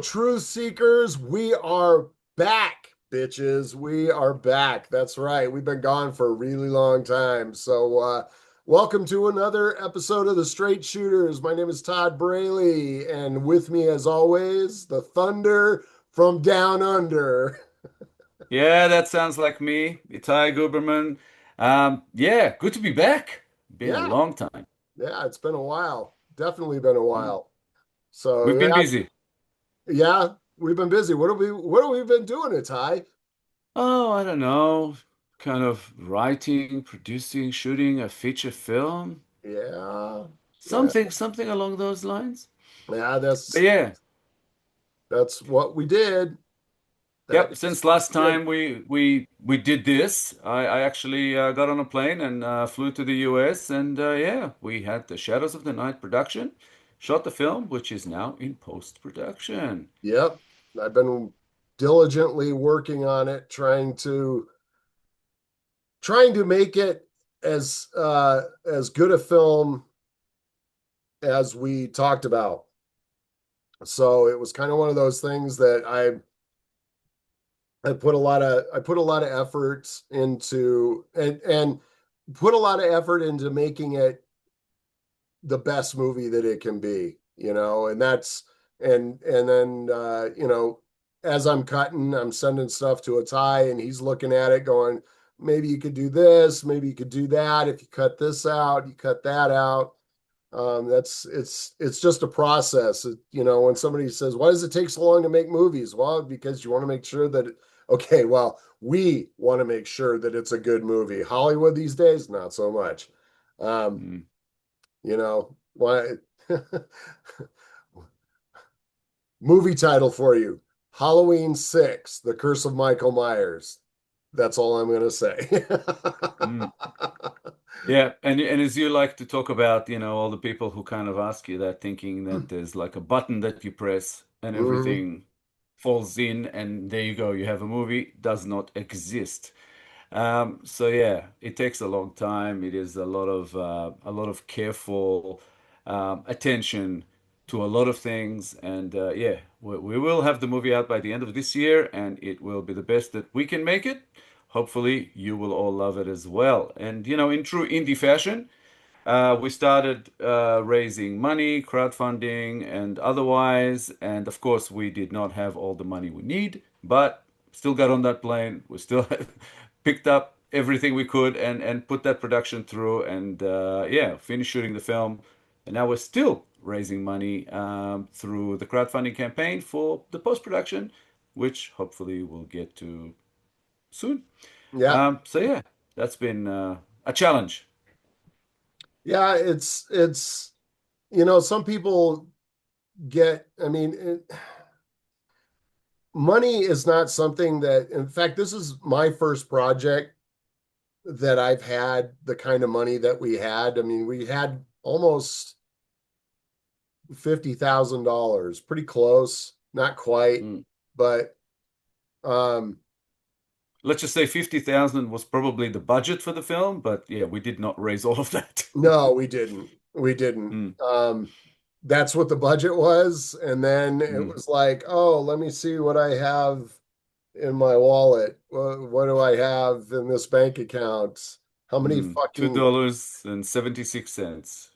truth seekers, we are back, bitches. We are back. That's right. We've been gone for a really long time. Welcome to another episode of the Straight Shooters. My name is Todd Braley, and with me, as always, the Thunder from Down Under. Yeah, that sounds like me, Itai Guberman. Yeah, good to be back. Been a Yeah, long time. yeah, it's been a while. Definitely been a Mm. while. So We've been yeah, busy. yeah, we've been busy. What have we been doing, Ty? Oh, I don't know, kind of writing, producing, shooting a feature film, Yeah, yeah, something along those lines. yeah. But That's yeah, that's what we did. That yep. is Since what last we did. time we did this, I actually got on a plane and flew to the US, and yeah, we had the Shadows of the Night production, shot the film, which is now in post-production. Yep. I've been diligently working on it, trying to make it as good a film as we talked about. So it was kind of one of those things that I put a lot of effort into and put a lot of effort into making it the best movie that it can be, and that's and then as I'm cutting, I'm sending stuff to a Ty and he's looking at it going, maybe you could do this, maybe you could do that. If you cut this out, you cut that out. That's it's just a process. When somebody says, why does it take so long to make movies? Well, because you want to make sure that okay, well, we want to make sure that it's a good movie. Hollywood these days, not so much. Um, Mm. why movie title for you. Halloween 6, The Curse of Michael Myers. That's all I'm going to say. Mm. Yeah, and as you like to talk about, all the people who kind of ask you that, thinking that there's like a button that you press and Mhm. everything falls in, and there you go, you have a movie, does not exist. So yeah, it takes a long time. It is a lot of careful attention to a lot of things, and yeah, we will have the movie out by the end of this year, and it will be the best that we can make it. Hopefully, you will all love it as well. And in true indie fashion, we started raising money, crowdfunding, and otherwise. And of course, we did not have all the money we need, but still got on that plane. We still picked up everything we could and put that production through. And yeah, finished shooting the film. And now we're still raising money through the crowdfunding campaign for the post production, which hopefully we'll get to soon. Yeah. So yeah, that's been a challenge. Yeah, it's some people I mean, money is not something that, in fact, this is my first project that I've had the kind of money that we had. I mean, we had almost $50,000, pretty close, not quite, Mm. but um Let's just say 50,000 was probably the budget for the film, but yeah, we did not raise all of that. no, we didn't. We didn't. Mm, That's what the budget was, and then it mm, was like, oh, let me see what I have in my wallet. What do I have in this bank account? How many fucking $2.76.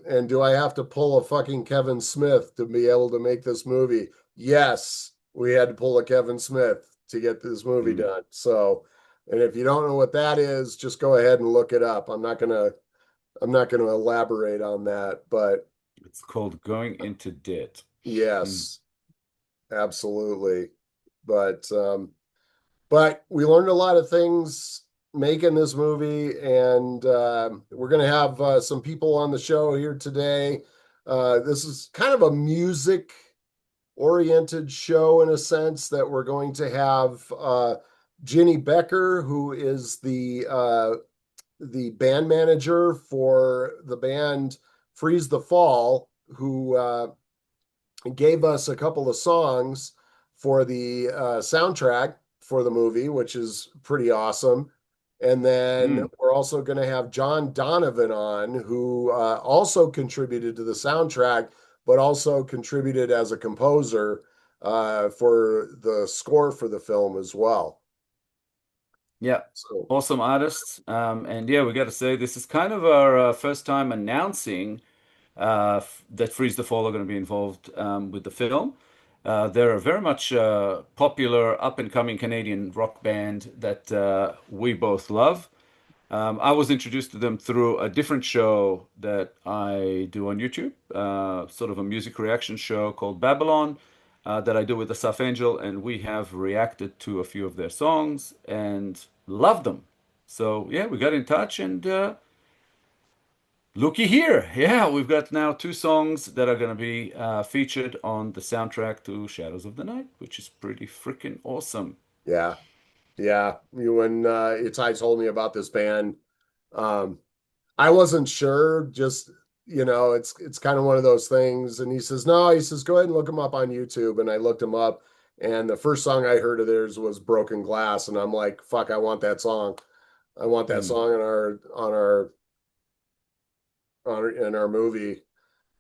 and do I have to pull a fucking Kevin Smith to be able to make this movie? Yes, we had to pull a Kevin Smith to get this movie Mm. done. So, and if you don't know what that is, just go ahead and look it up. I'm not gonna elaborate on that, but It's called Going into Debt. Mm, yes, absolutely. But we learned a lot of things making this movie, and we're going to have some people on the show here today. This is kind of a music oriented show in a sense that we're going to have Ginny Becker, who is the band manager for the band Freeze the Fall, who gave us a couple of songs for the soundtrack for the movie, which is pretty awesome. And then mm, we're also going to have John Donavan on, who also contributed to the soundtrack, but also contributed as a composer. for the score for the film as well. Yeah, So awesome artists. And yeah, we got to say this is kind of our first time announcing that Freeze the Fall are going to be involved with the film. They're a very much popular up and coming Canadian rock band that we both love. I was introduced to them through a different show that I do on YouTube, sort of a music reaction show called Babylon, that I do with Asaf Angel, and we have reacted to a few of their songs and loved them. So yeah, we got in touch and looky here. Yeah, we've got now two songs that are going to be featured on the soundtrack to Shadows of the Night, which is pretty freaking awesome. yeah, yeah. When Itai told me about this band, um, I wasn't sure. Just it's kind of one of those things. And he says, no, he says, go ahead and look him up on YouTube. And I looked him up, and the first song I heard of theirs was Broken Glass, and I'm like, fuck, I want that song. I want that Mm, song in our movie.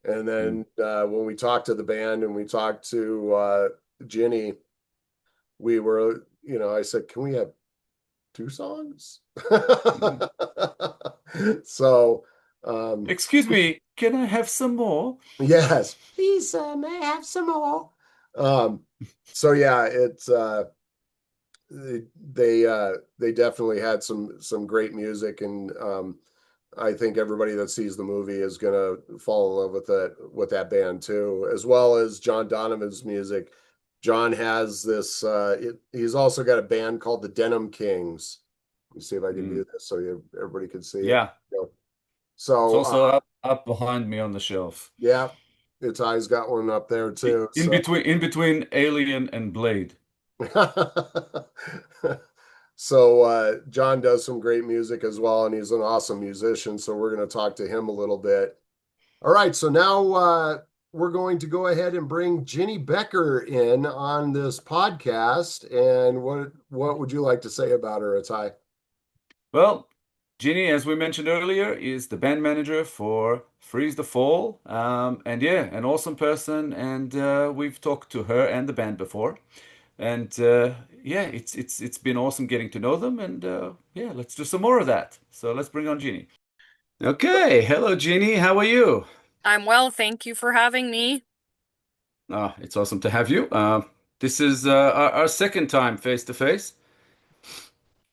And mm, then when we talked to the band and we talked to Ginny, we were, I said, can we have two songs? mm. So, um, Excuse me, can I have some more? yes, please, may I have some more? Um, so yeah, it's they definitely had some great music, and I think everybody that sees the movie is gonna fall in love with that band too, as well as John Donovan's music. John has this. He's also got a band called the Denim Kings. Let me see if I can Mm. do this so everybody can see it. Yeah, it's So also up behind me on the shelf. yeah, its eyes got one up there too. So In between Alien and Blade. so John does some great music as well, and he's an awesome musician. So we're going to talk to him a little bit. All right, so now we're going to go ahead and bring Ginny Becker in on this podcast. And what would you like to say about her, Atai? Well, Ginny, as we mentioned earlier, is the band manager for Freeze the Fall. And yeah, an awesome person. And we've talked to her and the band before. And yeah, it's been awesome getting to know them. And yeah, let's do some more of that. So let's bring on Ginny. Okay, hello, Ginny. How are you? I'm well, thank you for having me. It's awesome to have you. This is our second time face to face,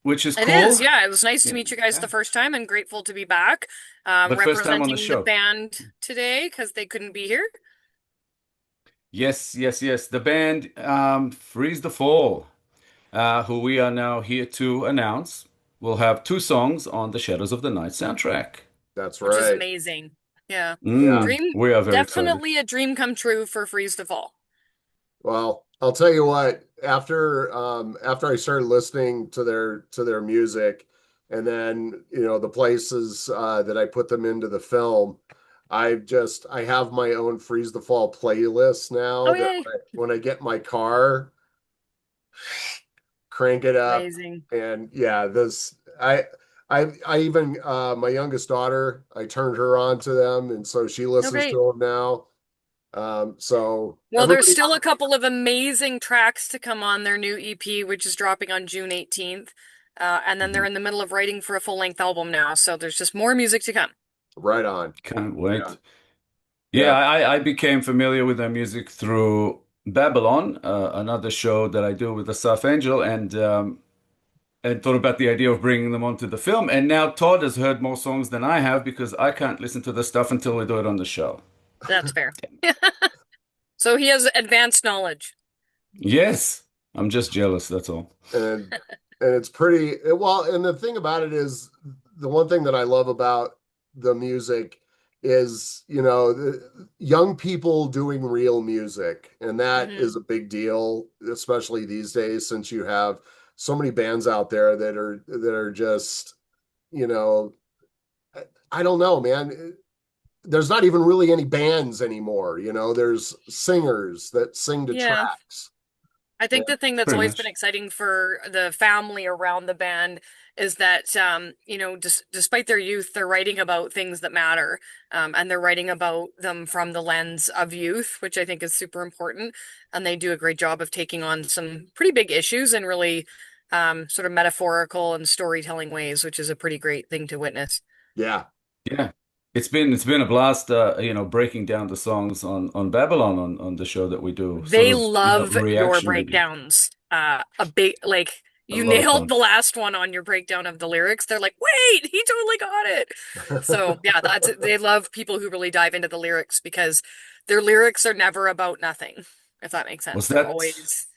which is It is, cool. yeah. It was nice to Yeah, meet you guys yeah. the first time and grateful to be back, But first time on the representing the show. band today because they couldn't be here. Yes, yes, yes. The band Freeze the Fall, who we are now here to announce, will have two songs on the Shadows of the Night soundtrack. That's Which is right. amazing. Yeah. Yeah. We are very excited. Definitely a dream come true for Freeze to Fall. Well, I'll tell you what, after I started listening to their music, and then the places that I put them into the film, I have my own Freeze the Fall playlist now Oh, that yay. when I get in my car, crank it up, Amazing. and yeah, this I even my youngest daughter, I turned her on to them, and so she Oh, listens to great. them now. So Well, there's everybody, still a couple of amazing tracks to come on their new EP, which is dropping on June 18th. And then they're Mhm. in the middle of writing for a full-length album now, so there's just more music to come. right on. Can't Yeah. wait. Yeah, Yeah. I became familiar with their music through Babylon, another show that I do with Asaf Angel, and thought about the idea of bringing them onto the film. And now Todd has heard more songs than I have because I can't listen to the stuff until we do it on the show. That's fair. So he has advanced knowledge. Yes, I'm just jealous, that's all. and and it's pretty well. And the thing about it is, the one thing that I love about the music is, young people doing real music, and that Hmm. is a big deal, especially these days, since you have so many bands out there that are just, you know, I don't know, man. There's not even really any bands anymore. There's singers that sing to Yeah. tracks. I think the thing that's pretty always been much. exciting for the family around the band is that, despite their youth, they're writing about things that matter, and they're writing about them from the lens of youth, which I think is super important. And they do a great job of taking on some pretty big issues in really, sort of metaphorical and storytelling ways, which is a pretty great thing to witness. Yeah. Yeah. It's been a blast, breaking down the songs on Babylon on the show that we do, sort They of, love your reaction video. breakdauns. A big, like, A you lot of nailed fun. the last one on your breakdown of the lyrics. They're like, wait, he totally got it. So yeah, they love people who really dive into the lyrics because their lyrics are never about nothing, if that makes sense. Was They're that always,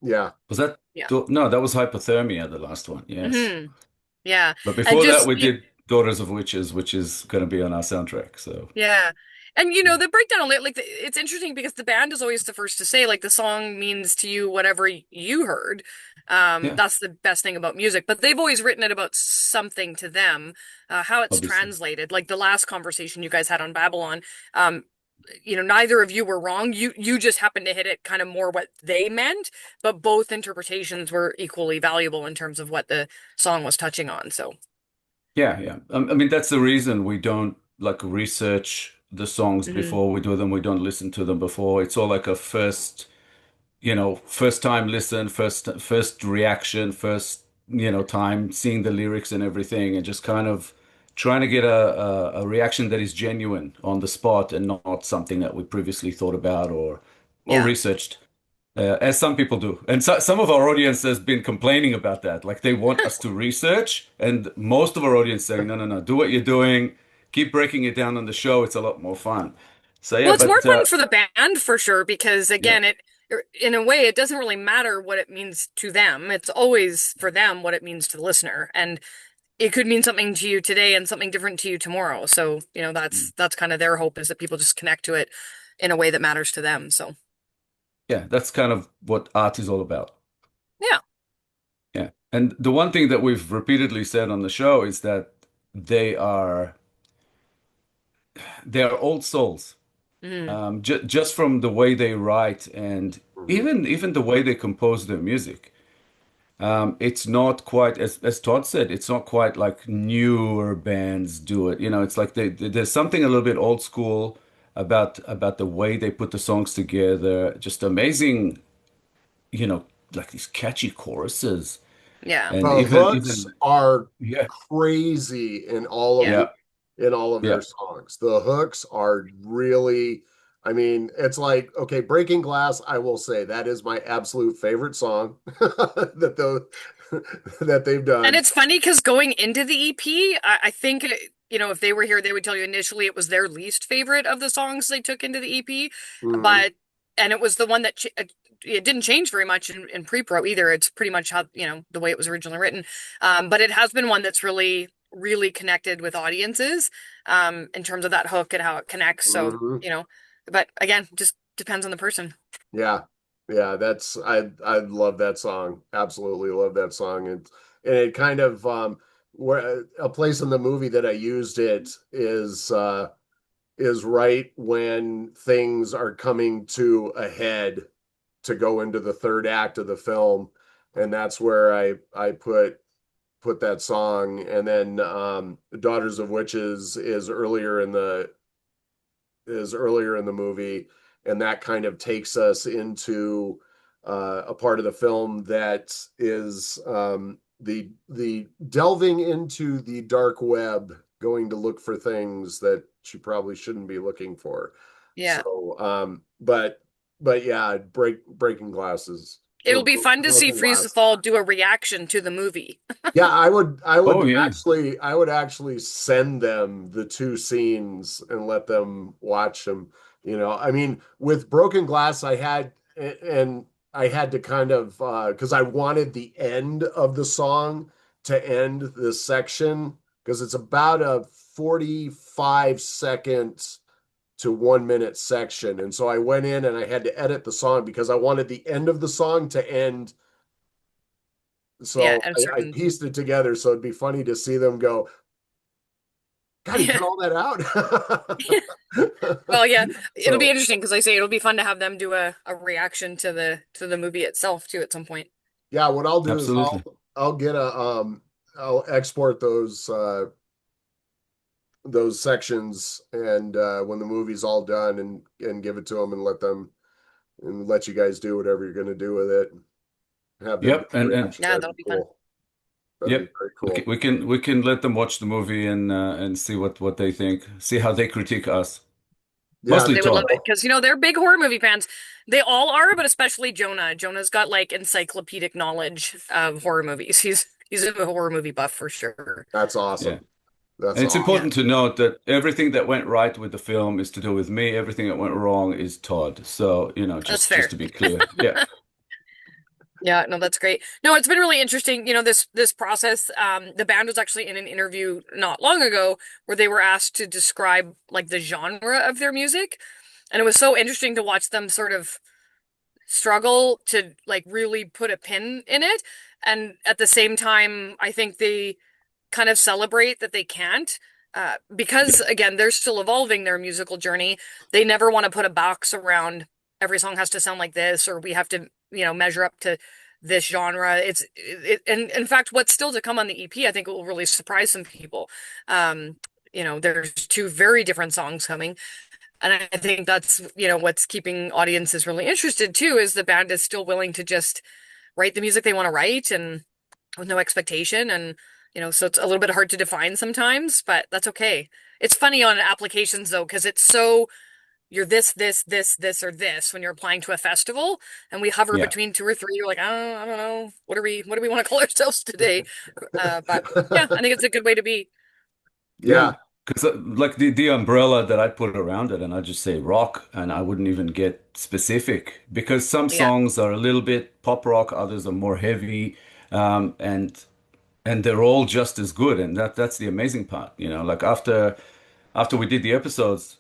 Yeah. was that yeah. no, that was Hypothermia, the last one. Yes. Yeah. But And before that just we did Daughters of Witches, which is going to be on our soundtrack. So, yeah. And the breakdown, it's interesting because the band is always the first to say, like, the song means to you whatever you heard. yeah, That's the best thing about music. But they've always written it about something to them, how it's obviously. translated. Like the last conversation you guys had on Babylon, neither of you were wrong. You just happened to hit it kind of more what they meant, but both interpretations were equally valuable in terms of what the song was touching on. So, Yeah, yeah. I mean, that's the reason we don't like research the songs mhm. before we do them. We don't listen to them before. It's all like a first time listen, first reaction, first, time seeing the lyrics and everything, and just kind of trying to get a reaction that is genuine on the spot and not something that we previously thought about or Yeah. researched. As some people do. And some of our audience has been complaining about that. Like they want us to research, and most of our audience saying, no, no, no, do what you're doing. Keep breaking it down on the show. It's a lot more fun. So yeah, Well, it's more but fun for the band for sure because yeah, again, in a way it doesn't really matter what it means to them. It's always for them what it means to the listener. And it could mean something to you today and something different to you tomorrow. So, that's kind of their hope is that people just connect to it in a way that matters to them. So, yeah, that's kind of what art is all about. yeah. Yeah. And the one thing that we've repeatedly said on the show is that they are they are old souls. Mhm. Just from the way they write and Mhm. even the way they compose their music. It's not quite as Todd said, it's not quite like newer bands do it. It's like there's something a little bit old school about the way they put the songs together. Just amazing, you know, like these catchy choruses Yeah. and The hooks even are yeah, crazy Yeah. yeah, in all of yeah. their songs. The hooks are really, I mean, it's like, okay, Breaking Glass, I will say that is my absolute favorite song that the that they've And done. it's funny because going into the EP, I think, if they were here, they would tell you initially it was their least favorite of the songs they took into the EP. Mhm. But, and it was the one that it didn't change very much in pre-pro either. It's pretty much how, the way it was originally written. But it has been one that's really, really connected with audiences, in terms of that hook and how it connects. So, Mhm. but again, just depends on the person. Yeah. Yeah, that's I love that song. Absolutely love that song. And it kind of where a place in the movie that I used it is right when things are coming to a head to go into the third act of the film, and that's where I put that song. And then Daughters of Witches is earlier in the movie, and that kind of takes us into a part of the film that is the delving into the dark web, going to look for things that you probably shouldn't be looking for. Yeah. So, but yeah, breaking glasses or It'll be fun to see broken Freeze the glass. Fall do a reaction to the movie. Yeah, Oh yeah. I would actually send them the two scenes and let them watch them. I mean, with Broken Glass, and I had to kind of because I wanted the end of the song to end this section because it's about a 45 second to 1 minute section. And so I went in and I had to edit the song because I wanted the end of the song to end, Yeah, so at a I certain pieced it together. So it'd be funny to see them go, God, he cut all that out. Well, yeah, it'll be So interesting because I say it'll be fun to have them do a reaction to the movie itself too at some point. yeah, what I'll do is Absolutely. I'll get a I'll export those sections and when the movie's all done and give it to them and let you guys do whatever you're going to do with it. Have them do Yep, a and reaction. Yeah, That'd that'll be be fun. cool. That'd be yep, very cool. we can let them watch the movie and see what they think, see how they critique us. Yeah, Mostly They would love Todd. it because they're big horror movie fans. They all are, but especially Jonah. Jonah's got like encyclopedic knowledge of horror movies. He's a horror movie buff for sure. that's Yeah. awesome. That's And it's Yeah, awesome. important to note that everything that went right with the film is to do with me. Everything that went wrong is Todd. So, that's just fair. to be clear. Yeah. Yeah, no, that's great. No, it's been really interesting, this process. The band was actually in an interview not long ago where they were asked to describe like the genre of their music. And it was so interesting to watch them sort of struggle to like really put a pin in it. And at the same time, I think they kind of celebrate that they can't. Because Yeah. again, they're still evolving their musical journey. They never want to put a box around every song has to sound like this, or we have to, measure up to this genre. And in fact, what's still to come on the EP, I think it will really surprise some people. Um, there's two very different songs coming. And I think that's, what's keeping audiences really interested too, is the band is still willing to just write the music they want to write and with no expectation. And, so it's a little bit hard to define sometimes, but that's okay. It's funny on applications though, because it's so you're this, or this when you're applying to a festival, and we hover Yeah. between two or three. You're like, oh, I don't know. What do we want to call ourselves today? But yeah, I think it's a good way to be. Yeah. Yeah, Because like the umbrella that I put around it, and I just say rock, and I wouldn't even get specific because some Yeah, songs are a little bit pop rock, others are more heavy, um, and and they're all just as good, and that's the amazing part, Like after we did the episodes,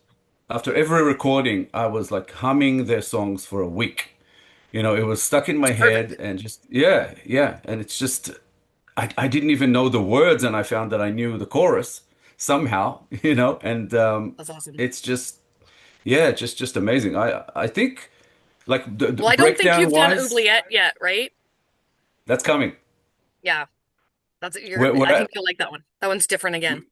after every recording, I was like humming their songs for a week. It was stuck in my it's head perfect. and just, yeah, yeah. And it's just, I didn't even know the words and I found that I knew the chorus somehow, and That's awesome. it's just, yeah, just amazing. I think like the Well, I don't think breakdown you've done wise, Oubliette yet, right? that's coming. Yeah, that's you're. We're, I we're, think you'll like that one. That one's different again.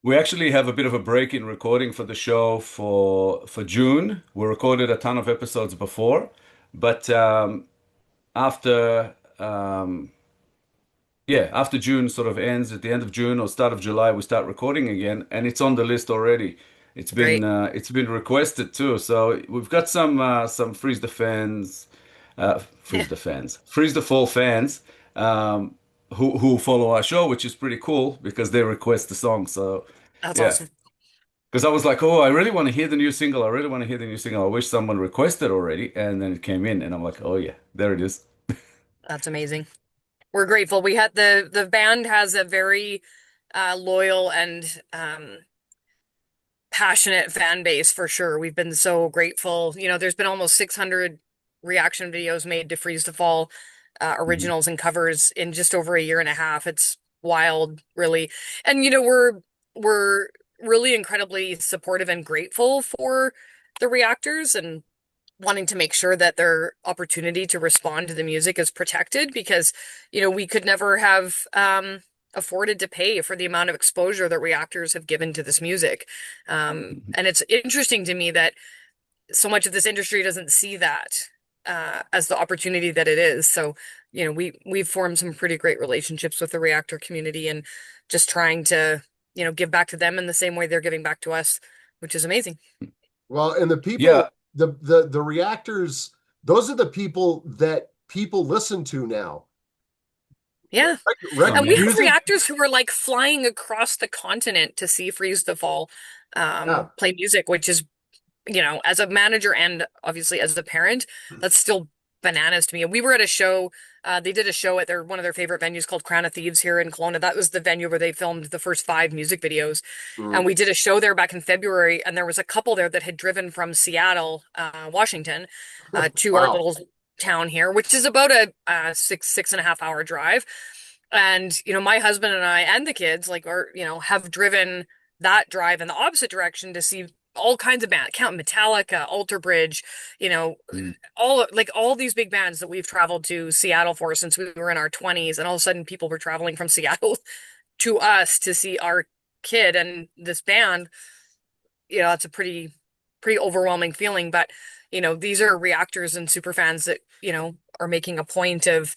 we actually have a bit of a break in recording for the show for June. We recorded a ton of episodes before, but after after June sort of ends at the end of June or start of July, we start recording again, and it's on the list already. Great. It's been requested too, so we've got some Freeze the Fall fans who follow our show, which is pretty cool because they request the song. So That's yeah, awesome. because I was like, oh, I really want to hear the new single. I really want to hear the new single. I wish someone requested already, and then it came in, and I'm like, oh yeah, there it is. That's amazing. We're grateful. We had the band has a very loyal and passionate fan base for sure. We've been so grateful. There's been almost 600 reaction videos made to Freeze to Fall, Mhm. originals and covers in just over a year and a half. It's wild, really. And we're really incredibly supportive and grateful for the reactors and wanting to make sure that their opportunity to respond to the music is protected because, we could never have afforded to pay for the amount of exposure that reactors have given to this music. And it's interesting to me that so much of this industry doesn't see that as the opportunity that it is. So, we've formed some pretty great relationships with the reactor community and just trying to, give back to them in the same way they're giving back to us, which is amazing. well, and the Yeah, people, the reactors, those are the people that people listen to now. Yeah. oh And we man. have Music, reactors who are like flying across the continent to see Freeze the Fall yeah. play music, which is, as a manager and obviously as a parent, that's still bananas to me. And we were at a show, they did a show at one of their favorite venues called Crown of Thieves here in Kelowna. That was the venue where they filmed the first 5 music videos. And Mm. we did a show there back in February, and there was a couple there that had driven from Seattle, Washington, to our Wow. little town here, which is about a 6.5 hour drive. And, my husband and I and the kids like are, have driven that drive in the opposite direction to see all kinds of bands, count Metallica, Alter Bridge, you know, Mm. all these big bands that we've traveled to Seattle for since we were in our 20s, and all of a sudden people were traveling from Seattle to us to see our kid and this band. It's a pretty overwhelming feeling. But these are reactors and super fans that are making a point of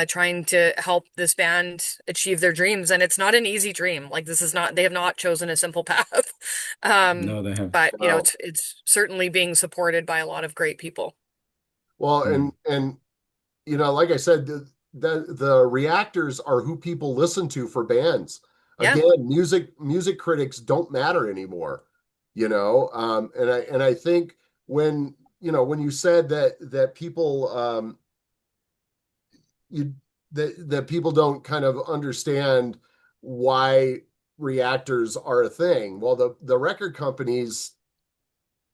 trying to help this band achieve their dreams. And it's not an easy dream. Like, this is not, they have not chosen a simple path. Um, No, they have. but Wow. it's certainly being supported by a lot of great people. Well, Mm. and like I said, the reactors are who people listen to for bands. Yeah. Again, music critics don't matter anymore, and I think when you said that people you that people don't kind of understand why reactors are a thing. Well, the record companies,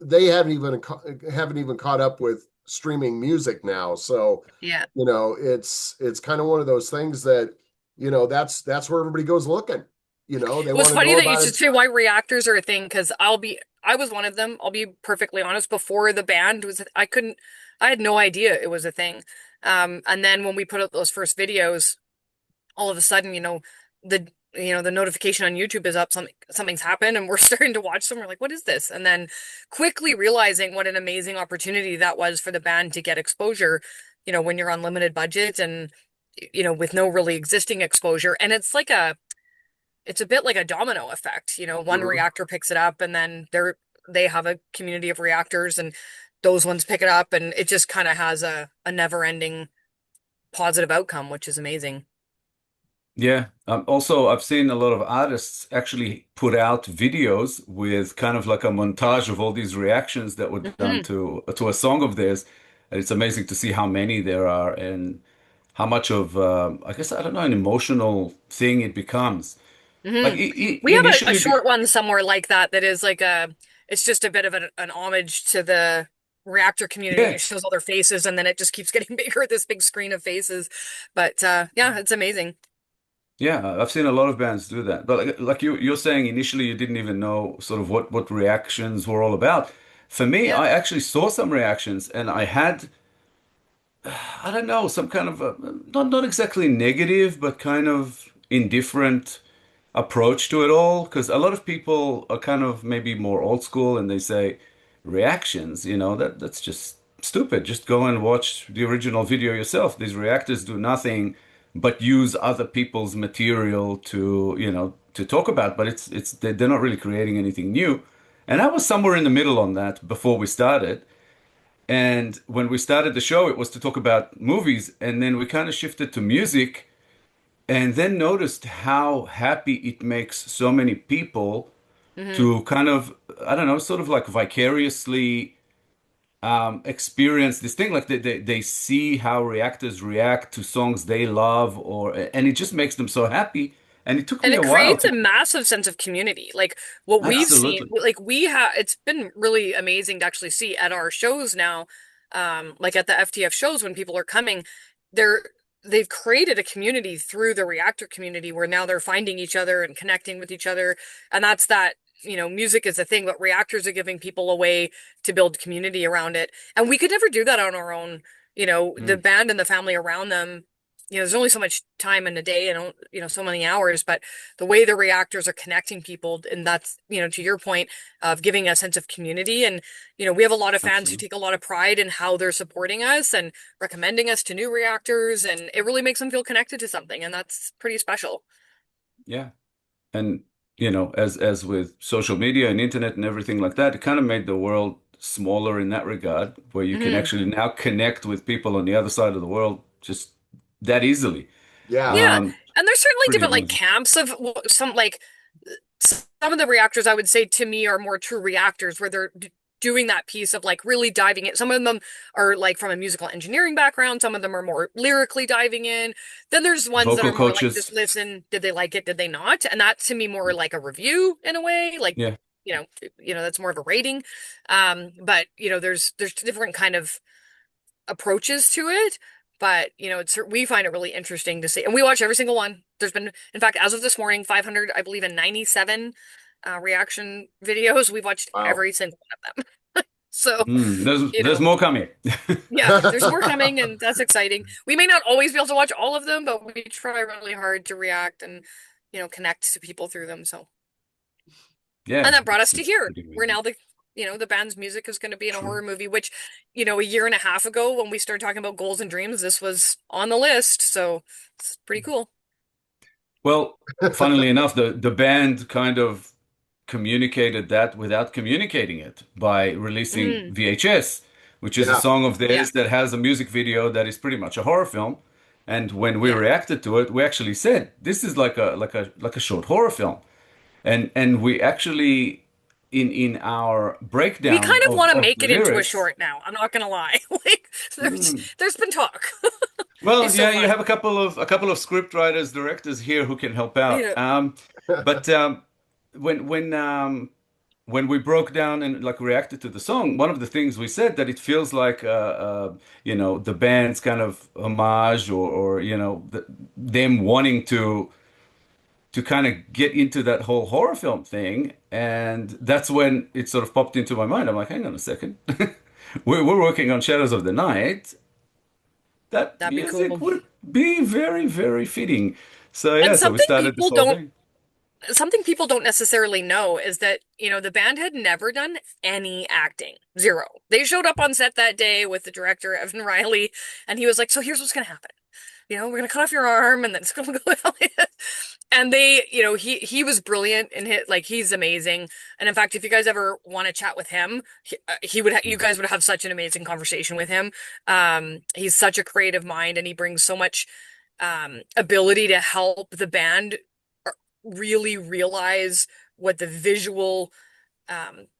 they haven't even caught up with streaming music now. So, Yeah. it's kind of one of those things that, that's where everybody goes looking. They It was want to funny know that you about should it. say why reactors are a thing, because I was one of them. I'll be perfectly honest. Before the band was, I had no idea it was a thing. And then when we put out those first videos, all of a sudden, the the notification on YouTube is up, something's happened, and we're starting to watch them. We're like, what is this? And then quickly realizing what an amazing opportunity that was for the band to get exposure, when you're on limited budget and with no really existing exposure. And it's a bit like a domino effect. One Mhm. reactor picks it up, and then they have a community of reactors, and those ones pick it up, and it just kind of has a never-ending positive outcome, which is amazing. Yeah. Also, I've seen a lot of artists actually put out videos with kind of like a montage of all these reactions that were done Hmm. to a song of theirs. And it's amazing to see how many there are and how much of, I guess, I don't know, an emotional thing it becomes. Like Hmm. We have a initially, short one somewhere like that is like it's just a bit of an homage to the reactor community. yeah, It shows all their faces, and then it just keeps getting bigger, this big screen of faces. But yeah, it's amazing. yeah, I've seen a lot of bands do that. But like you're saying, initially you didn't even know sort of what reactions were all about. For me, Yeah. I actually saw some reactions, and I had, I don't know, some kind of not exactly negative, but kind of indifferent approach to it all. Because a lot of people are kind of maybe more old school, and they say reactions, that's just stupid. Just go and watch the original video yourself. These reactors do nothing but use other people's material to talk about, but they're not really creating anything new. And I was somewhere in the middle on that before we started. And when we started the show, it was to talk about movies, and then we kind of shifted to music, and then noticed how happy it makes so many people Hmm. to kind of, I don't know, sort of like vicariously experience this thing. Like they see how reactors react to songs they love, and it just makes them so happy. And it took And me it a while creates a to, massive sense of community. Like what we've seen, absolutely. like we have, it's been really amazing to actually see at our shows now, like at the FTF shows when people are coming, they're they've created a community through the reactor community where now they're finding each other and connecting with each other. And that's that, music is a thing, but reactors are giving people a way to build community around it. And we could never do that on our own. The Mm, band and the family around them, there's only so much time in a day and so many hours, but the way the reactors are connecting people, and that's to your point of giving a sense of community. And we have a lot of fans who absolutely. take a lot of pride in how they're supporting us and recommending us to new reactors, and it really makes them feel connected to something, and that's pretty special. Yeah. And as with social media and internet and everything like that, it kind of made the world smaller in that regard, where you can Hmm. actually now connect with people on the other side of the world just that easily. Yeah. Yeah, Um, and there's certainly Pretty different like amazing. camps of some like some of the reactors I would say to me are more true reactors where they're doing that piece of like really diving in. Some of them are like from a musical engineering background, some of them are more lyrically diving in. Then there's ones that Vocal are more like just coaches. listen, did they like it, did they not? And that to me more like a review in a way, like Yeah, that's more of a rating. But there's different kind of approaches to it. But we find it really interesting to see, and we watch every single one. There's been, in fact, as of this morning, 500, I believe, in 97 reaction videos. We've watched Wow. every single one of them. So, There's more coming. yeah, there's more coming, and that's exciting. We may not always be able to watch all of them, but we try really hard to react and, connect to people through them. So, Yeah, and that brought us to it's here. pretty We're amazing. now the band's music is going to be in a True. horror movie, which, a year and a half ago when we started talking about goals and dreams, this was on the list. So it's pretty cool. Well, funnily enough, the band kind of communicated that without communicating it by releasing Mm, VHS, which is a Yeah. song of yeah, theirs that has a music video that is pretty much a horror film. And when we yeah. reacted to it, we actually said, "This is like a short horror film." And we actually in our We breakdown kind of want to of make the it into a lyrics. short now. I'm not gonna lie. Like there's Hmm. there's been talk. Well, It's so yeah, you fun. have a couple of script writers, directors here who can help out. Yeah. But when when um, when we broke down and like reacted to the song, one of the things we said that it feels like the band's kind of homage or them wanting to kind of get into that whole horror film thing, and that's when it sort of popped into my mind. I'm like, hang on a second, we're working on Shadows of the Night. That That'd be music cool. would be very, very fitting. So yeah, And so we started this whole thing. something people don't necessarily know is that, the band had never done any acting. Zero. They showed up on set that day with the director, Evan Riley, and he was like, "So here's what's gonna happen. We're gonna cut off your arm and then it's gonna go down." And he was brilliant in hit, like he's amazing. And in fact, if you guys ever want to chat with him, you guys would have such an amazing conversation with him. He's such a creative mind and he brings so much ability to help the band really realize what the visual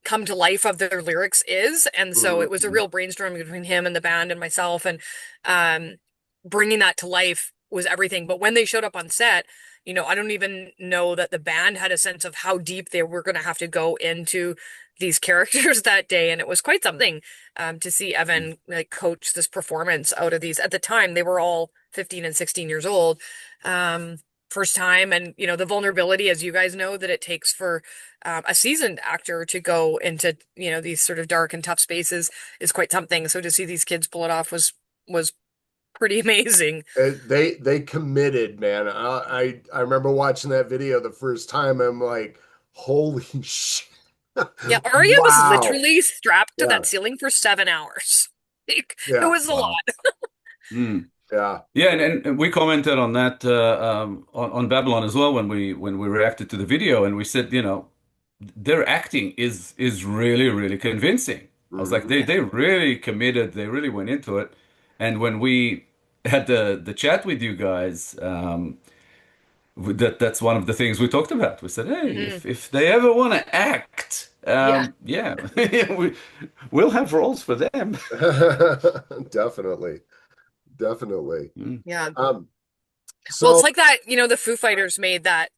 come to life of their lyrics is. And so it was a Mhm. real brainstorming between him and the band and myself, and um, bringing that to life was everything. But when they showed up on set, I don't even know that the band had a sense of how deep they were going to have to go into these characters that day. And it was quite something to see Evan like coach this performance out of these. At the time, they were all 15 and 16 years old. First time, and the vulnerability, as you guys know, that it takes for a seasoned actor to go into these sort of dark and tough spaces is quite something. So to see these kids pull it off was pretty amazing. They committed, man. I remember watching that video the first time. I'm like, holy shit. Yeah, Arya was Wow. literally strapped to Yeah. that ceiling for 7 hours. Like, it Yeah. was a lot. Wow. Mm. Yeah. Yeah, and we commented on that on Babylon as well when we reacted to the video, and we said, their acting is really, really convincing. I was like, they Mhm. Yeah. they really committed, they really went into it. And when we had the chat with you guys, that's one of the things we talked about. We said, hey, Hmm. if they ever want to act, Yeah. yeah, we'll have roles for them. Definitely. Definitely. Mm. Yeah. Um, Well, it's so like that, the Foo Fighters made that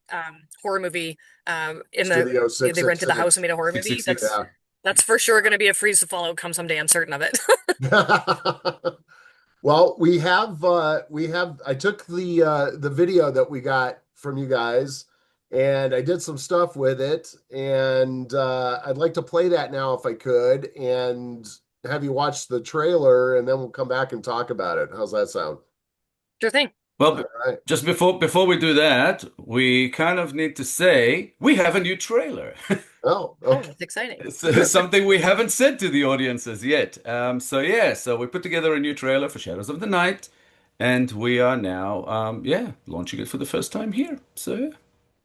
horror movie Studio they rented the house and 666. made a horror movie. 666. That's for sure going to be a freeze to follow come someday. I'm certain of it. Yeah. Well, we have I took the video that we got from you guys and I did some stuff with it and I'd like to play that now if I could and have you watch the trailer and then we'll come back and talk about it. How's that sound? Sure thing. Well, All right. just before we do that, we kind of need to say we have a new trailer. Oh, Oh, okay. that's exciting. It's something we haven't said to the audiences yet. So yeah, so we put together a new trailer for Shadows of the Night, and we are now launching it for the first time here. So yeah.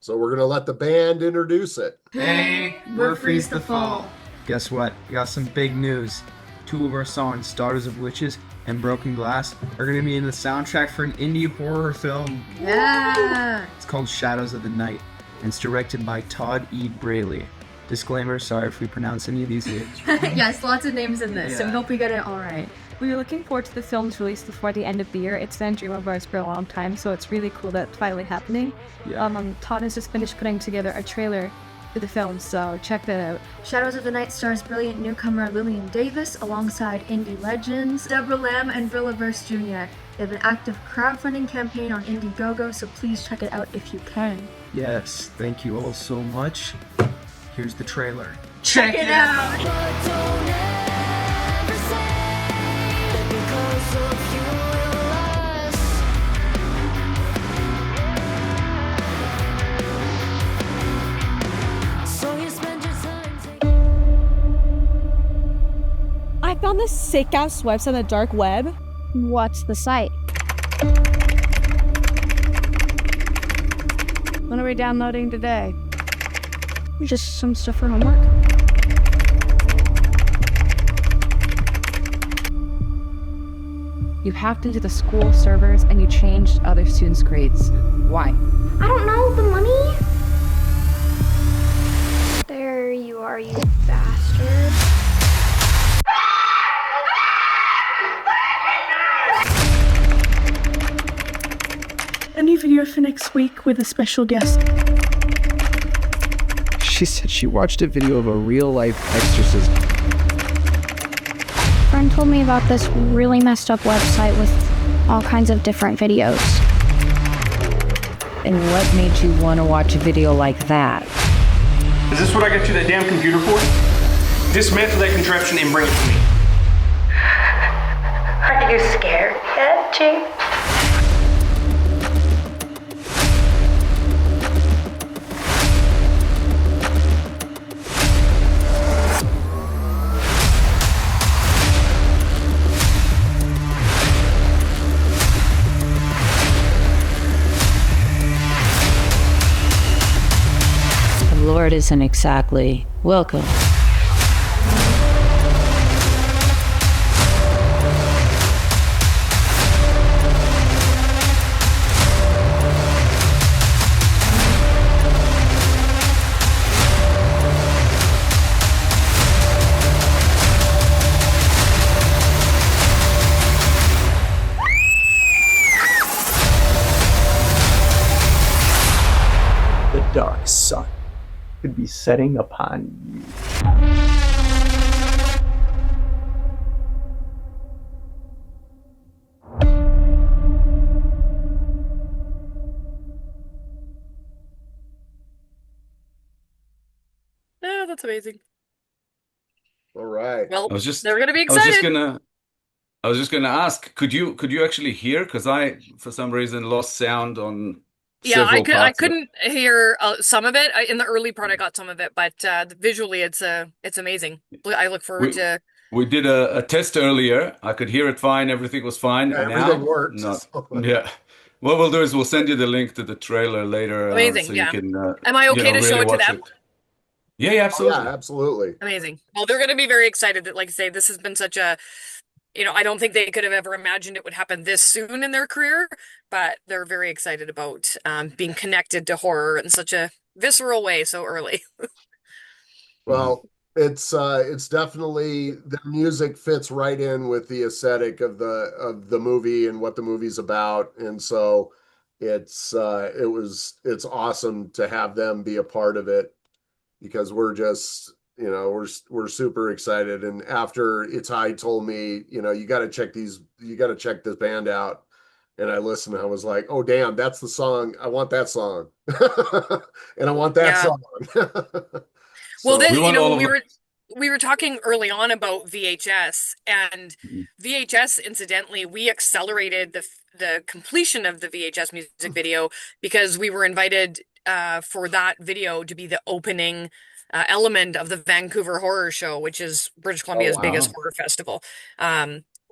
So we're gonna let the band introduce it. Hey, we're Freeze the Fall. Guess what? We got some big news. Two of our songs, Daughters of Witches and Broken Glass, are going to be in the soundtrack for an indie horror film. Yeah. It's called Shadows of the Night, and it's directed by Todd E. Braley. Disclaimer, sorry if we pronounce any of these names. Yes, lots of names in this, so we Yeah. hope we get it all right. We are looking forward to the film's release before the end of the year. It's been a dream of ours for a long time, so it's really cool that it's finally happening. Yeah. Todd has just finished putting together a trailer for the film, so check that out. Shadows of the Night stars brilliant newcomer Lillian Davis alongside indie legends Deborah Lamb and Brillaverse Jr. They have an active crowdfunding campaign on Indiegogo, so please check it out if you can. Yes, thank you all so much. Here's the trailer. Check it out! I found this sick ass website on the dark web. What's the site? What are we downloading today? Just some stuff for homework. You hacked into the school servers and you changed other students' grades. Why? I don't know, the money? There you are, you bastard. A new video for next week with a special guest. She said she watched a video of a real-life exorcism. A friend told me about this really messed up website with all kinds of different videos. And what made you want to watch a video like that? Is this what I got you that damn computer for? Dismantle that contraption and bring it to me. Are you scared yet, Chief? The Lord isn't exactly welcome. The dark sun could be setting upon you. Yeah, that's amazing. All right. Well, I was just they're gonna be I was just excited. gonna ask, could you actually hear? Because I, for some reason, lost sound on Yeah, several I parts of it. couldn't hear some of it. In the early part, I got some of it, but visually, it's amazing. I look forward We to. we did a test earlier. I could hear it fine. Everything was fine. Yeah, everything Now, worked. not. Yeah. What we'll do is we'll send you the link to the trailer later, so Amazing, you yeah. can, Am I okay to show really it to watch them? it. Yeah, yeah, Oh, yeah, absolutely. absolutely. Amazing. Well, they're going to be very excited that, like I say, this has been such a, I don't think they could have ever imagined it would happen this soon in their career, but they're very excited about being connected to horror in such a visceral way so early. Well, it's definitely the music fits right in with the aesthetic of the movie and what the movie's about, and so it's awesome to have them be a part of it because we're just we're super excited. And after Itai told me, you got to check this band out, and I listened, I was like, oh damn, that's the song. I want that song. And I want that Yeah. song. Well, So then, We want all of we were talking early on about VHS, and Mhm. VHS, incidentally, we accelerated the completion of the VHS music video because we were invited for that video to be the opening element of the Vancouver Horror Show, which is British Columbia's biggest wow. horror festival.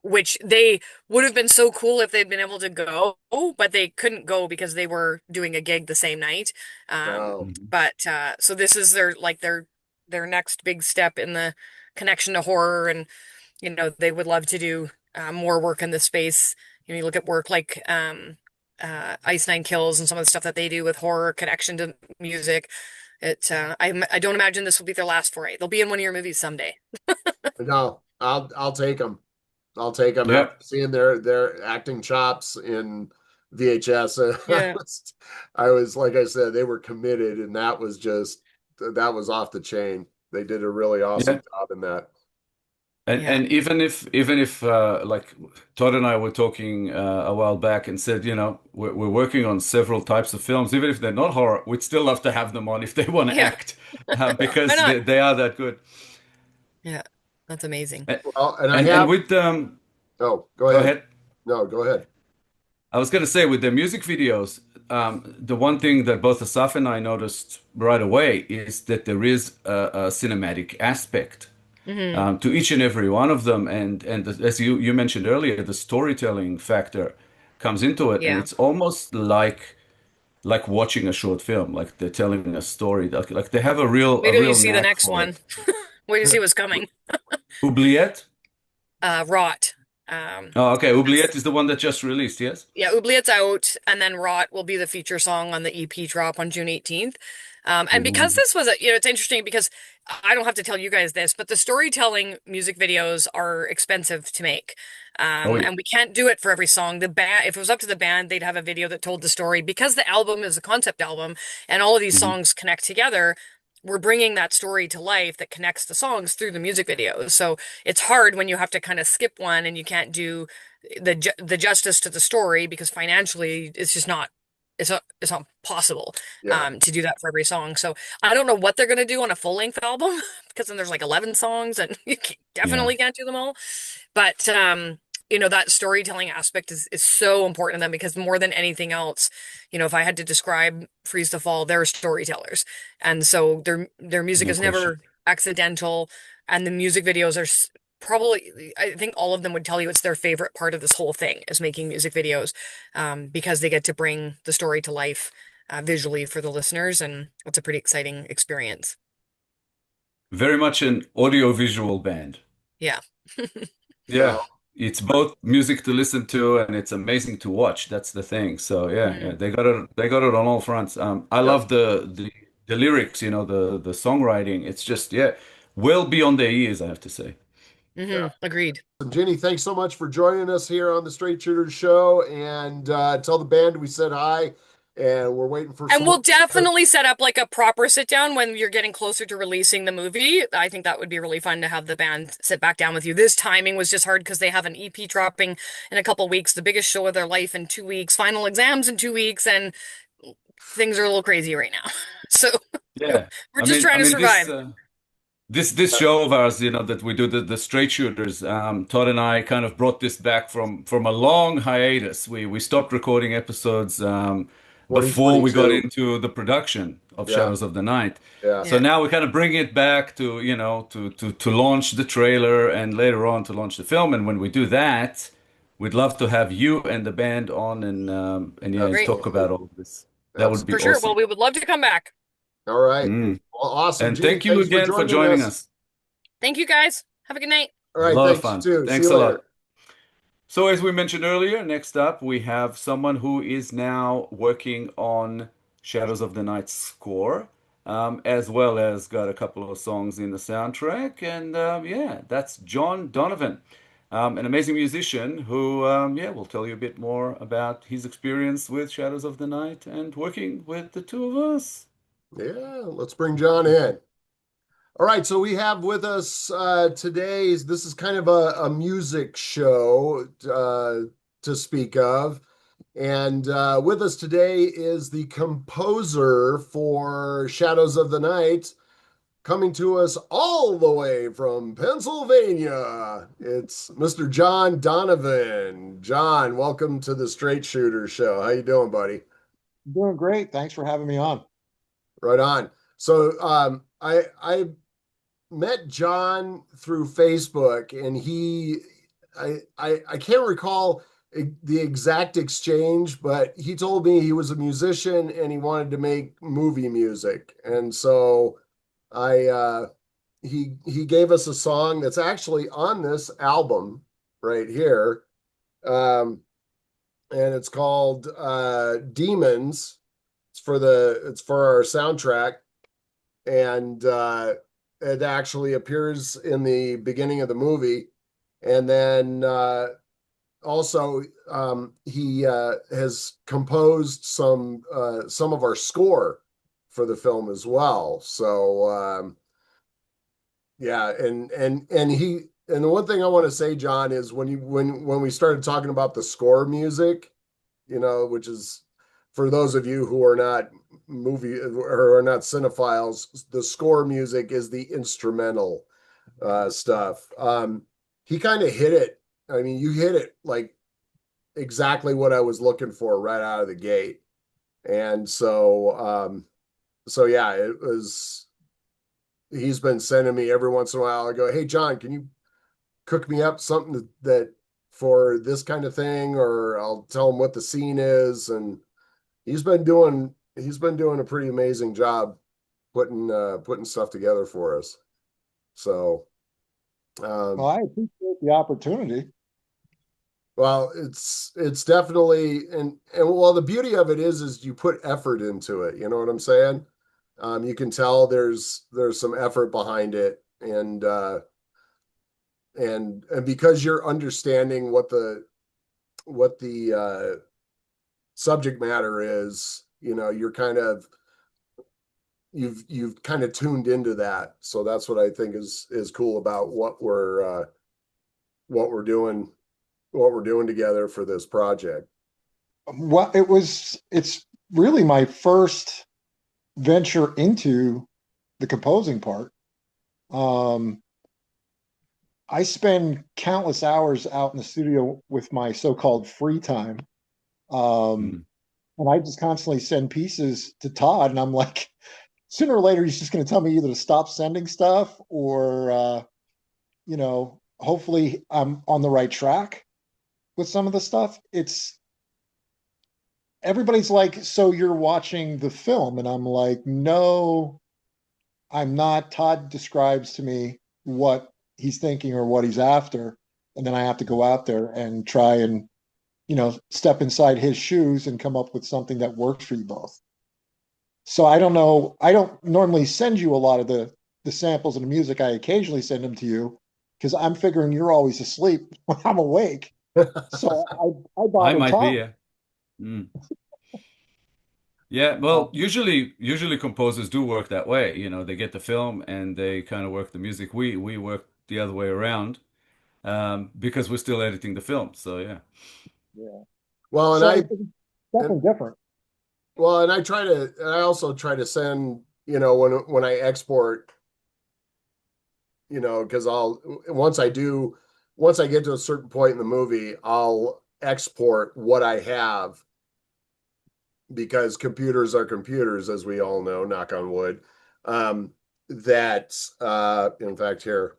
Which they would have been so cool if they'd been able to go, but they couldn't go because they were doing a gig the same night. wow. But so this is their next big step in the connection to horror, and they would love to do more work in this space. You look at work like Ice Nine Kills and some of the stuff that they do with horror connection to music. I don't imagine this will be their last foray. They'll be in one of your movies someday. No, I'll take them. I'll take them Yeah. after seeing their acting chops in VHS. Yeah. I was like I said, they were committed, and that was off the chain. They did a really awesome Yeah. job in that. And even if like Todd and I were talking a while back and said, we're working on several types of films, even if they're not horror, we'd still love to have them on if they want to Yeah. act, Why because not? they are that good. Yeah, that's amazing. Well, and I And have. with Oh, go go ahead. ahead. No, go ahead. I was going to say with the music videos, the one thing that both Asaf and I noticed right away is that there is a cinematic aspect Hmm. to each and every one of them, and as you mentioned earlier, the storytelling factor comes into it, and Yeah. it's almost like watching a short film, like they're telling a story, like they have a real Wait a till you real see the knack next for one. it. Wait till you see what's coming. Oubliette? Rot. Um, Oh, okay. that's Oubliette is the one that just released, yes? Yeah, Oubliette's out, and then Rot will be the feature song on the EP drop on June 18th. And because Ooh. this was it's interesting because I don't have to tell you guys this, but the storytelling music videos are expensive to make. Oh yeah. And we can't do it for every song. The band, if it was up to the band, they'd have a video that told the story because the album is a concept album and all of these Hmm. songs connect together. We're bringing that story to life that connects the songs through the music videos. So it's hard when you have to kind of skip one and you can't do the justice to the story because financially it's just not it's not possible Yeah. to do that for every song. So I don't know what they're going to do on a full-length album because then there's like 11 songs and you Yeah. definitely can't do them all. But that storytelling aspect is so important to them because more than anything else, if I had to describe Freeze the Fall, they're storytellers. And so their music No is question. never accidental and the music videos are probably, I think all of them would tell you it's their favorite part of this whole thing is making music videos, because they get to bring the story to life visually for the listeners, and it's a pretty exciting experience. Very much an audio-visual band. Yeah. Yeah, Well, it's both music to listen to and it's amazing to watch. That's the thing. So yeah, yeah, Hmm. they got it on all fronts. I yep. love the lyrics, the songwriting. It's just well beyond their years, I have to say. Yeah. Agreed. Ginny, thanks so much for joining us here on the Straight Shooter Show. And tell the band we said hi, and we're waiting for And some we'll more. definitely set up like a proper sit down when you're getting closer to releasing the movie. I think that would be really fun to have the band sit back down with you. This timing was just hard because they have an EP dropping in a couple weeks, the biggest show of their life in 2 weeks, final exams in 2 weeks, and things are a little crazy right now. So Yeah, we're I just mean, I trying to mean this. survive. This show of ours, that we do the straight shooters, Todd and I kind of brought this back from a long hiatus. We stopped recording episodes before we got 2022. into the production of Yeah. Shadows of the Night. Yeah. So Yeah. now we kind of bring it back to, to launch the trailer and later on to launch the film. And when we do that, we'd love to have you and the band on and yeah, and Great. talk Absolutely. about all of this. That would be For sure. Well, awesome. we would love to come back. All right. Mm. Well, awesome. And Ginny, thank you thanks for again for joining joining us. us. Thank you guys. Have a good night. All A right. lot of Thanks, you fun. too. See Thanks you a later. lot. So, as we mentioned earlier, next up we have someone who is now working on Shadows of the Night score, as well as got a couple of songs in the soundtrack. And yeah, that's John Donavan, an amazing musician who, yeah, will tell you a bit more about his experience with Shadows of the Night and working with the two of us. Yeah. Let's bring John in. All right, so we have with us today, this is kind of a music show to speak of. And with us today is the composer for Shadows of the Night, coming to us all the way from Pennsylvania. It's Mr. John Donovan. John, welcome to the Straight Shooter Show. How you doing, buddy? Doing great. Thanks for having me on. Right on. So I met John through Facebook, and I can't recall the exact exchange, but he told me he was a musician and he wanted to make movie music. And so I he gave us a song that's actually on this album right here. And it's called Demons. It's for our soundtrack. And it actually appears in the beginning of the movie. And then also he has composed some of our score for the film as well. So yeah, and and the one thing I want to say, John, is when we started talking about the score music, which is for those of you who are not movie or are not cinephiles, the score music is the instrumental stuff. He kind of hit it. I mean, you hit it like exactly what I was looking for right out of the gate. And so yeah, he's been sending me every once in a while. I go, hey, John, can you cook me up something that for this kind of thing, or I'll tell him what the scene is. And he's been doing a pretty amazing job putting stuff together for us. So, Well, I appreciate the opportunity. well, it's definitely, and well, the beauty of it is you put effort into it. You know what I'm saying? You can tell there's some effort behind it, and because you're understanding what the subject matter is, you're kind of you've kind of tuned into that. So that's what I think is cool about what we're doing together for this project. Well, it's really my first venture into the composing part. I spend countless hours out in the studio with my so-called free time. And I just constantly send pieces to Todd, and I'm like, sooner or later, he's just going to tell me either to stop sending stuff or, hopefully I'm on the right track with some of the stuff. Everybody's like, so you're watching the film? And I'm like, no, I'm not. Todd describes to me what he's thinking or what he's after. And then I have to go out there and try and, step inside his shoes and come up with something that works for you both. So I don't know. I don't normally send you a lot of the samples of the music. I occasionally send them to you because I'm figuring you're always asleep when I'm awake. So I I bother might be, Tom. yeah. Mm. Yeah, well, usually composers do work that way. They get the film and they kind of work the music. We work the other way around, because we're still editing the film. So yeah. Yeah. Well, So it's definitely different. Well, and I also try to send, when I export, because once I get to a certain point in the movie, I'll export what I have, because computers are computers, as we all know, knock on wood. That in fact here,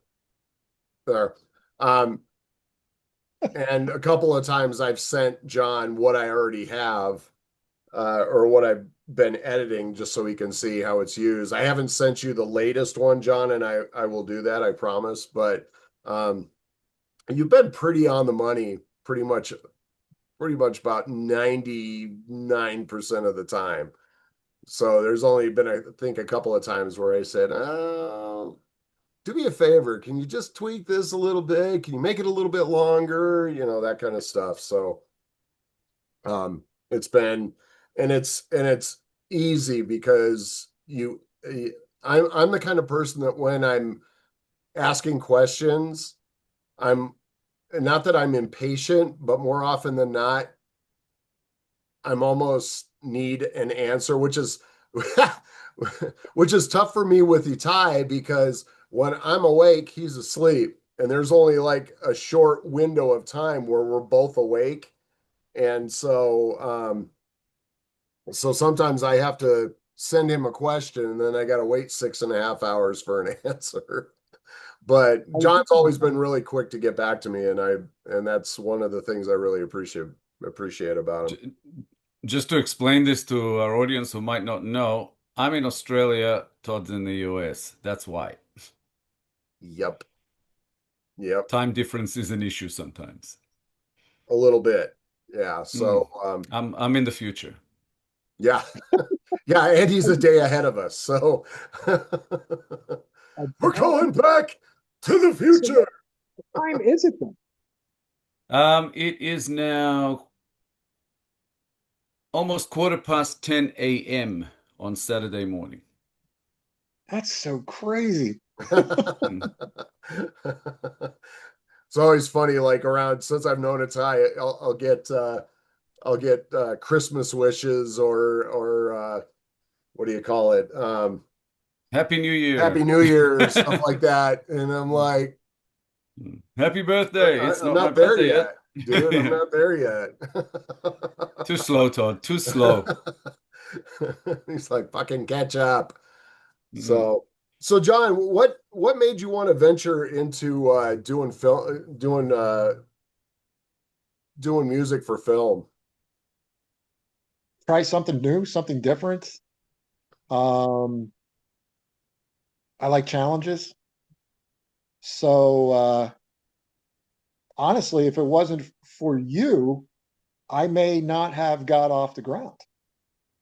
there. And a couple of times I've sent John what I already have, or what I've been editing, just so he can see how it's used. I haven't sent you the latest one, John, and I will do that, I promise. But you've been pretty on the money, pretty much about 99% of the time. So there's only been, I think, a couple of times where I said, "Oh, do me a favor. Can you just tweak this a little bit? Can you make it a little bit longer?" That kind of stuff. So it's been, and it's easy because I'm the kind of person that when I'm asking questions, I'm not that I'm impatient, but more often than not, I'm almost need an answer, which is which is tough for me with Itai, because when I'm awake, he's asleep. And there's only like a short window of time where we're both awake. And so sometimes I have to send him a question, and then I got to wait 6.5 hours for an answer. But John's always been really quick to get back to me, and that's one of the things I really appreciate about him. Just to explain this to our audience who might not know, I'm in Australia, Todd's in the US. That's why. Yep. Time difference is an issue sometimes. A little bit. Yeah. So I'm in the future. Yeah. Yeah, and he's a day ahead of us. So we're going back to the future. So what time is it then? It is now almost 10:15 a.m. on Saturday morning. That's so crazy. It's always funny, like around since I've known Ty, I'll get Christmas wishes or what do you call it? Happy New Happy Year. New Year, stuff like that. And I'm like, Happy birthday. It's I'm not my not there birthday yet. yet, dude. I'm not there yet. Too slow, Todd. Too slow. He's like, fucking catch up. Mm. So John, what made you want to venture into doing music for film? Try something new, something different. Um, I like challenges. So honestly, if it wasn't for you, I may not have got off the ground.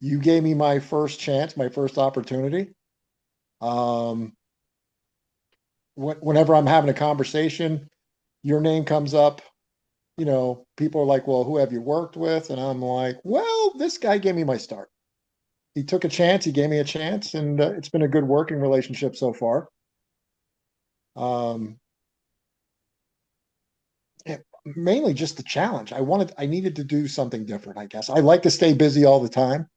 You gave me my first chance, my first opportunity. Um, whenever I'm having a conversation, your name comes up. You know, people are like, "Well, who have you worked with?" And I'm like, "Well, this guy gave me my start. He took a chance. He gave me a chance, and it's been a good working relationship so far." Um, yeah, mainly just the challenge. I needed to do something different, I guess. I like to stay busy all the time.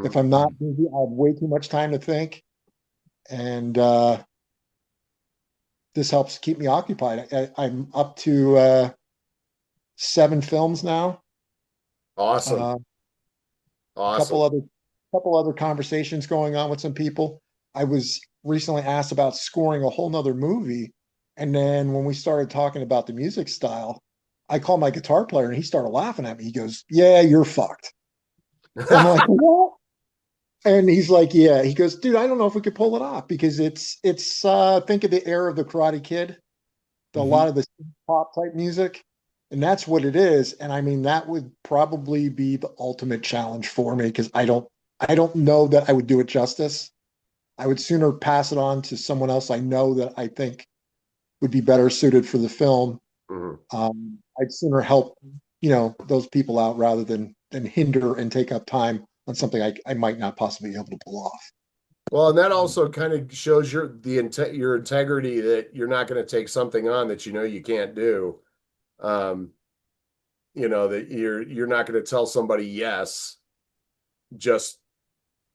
If I'm not busy, I have way too much time to think. And this helps keep me occupied. I'm up to 7 films now. Awesome. A Awesome. couple other conversations going on with some people. I was recently asked about scoring a whole nother movie. And then when we started talking about the music style, I called my guitar player and he started laughing at me. He goes, "Yeah, you're fucked." I'm like, "What?" And he's like, "Yeah." He goes, "Dude, I don't know if we could pull it off because it's think of the era of the Karate Kid, a lot of the pop type music, and that's what it is." And I mean, that would probably be the ultimate challenge for me because I don't know that I would do it justice. I would sooner pass it on to someone else I know that I think would be better suited for the film. I'd sooner help, those people out rather than hinder and take up time on something I might not possibly be able to pull off. Well, and that also kind of shows your integrity that you're not going to take something on that you know you can't do. Um, that you're not going to tell somebody yes just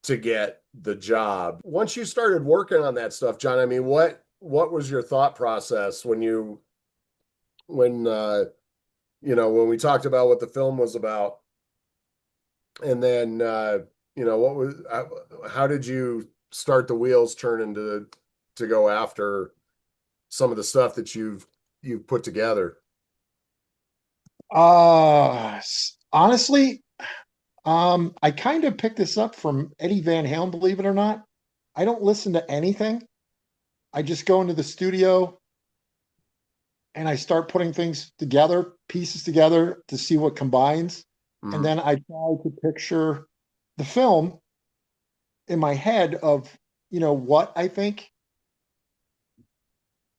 to get the job. Once you started working on that stuff, John, I mean, what was your thought process when we talked about what the film was about, and then what was how did you start the wheels turning to go after some of the stuff that you've put together? Honestly, I kind of picked this up from Eddie Van Halen, believe it or not. I don't listen to anything. I just go into the studio and I start putting things together, pieces together to see what combines. And then I try to picture the film in my head of, what I think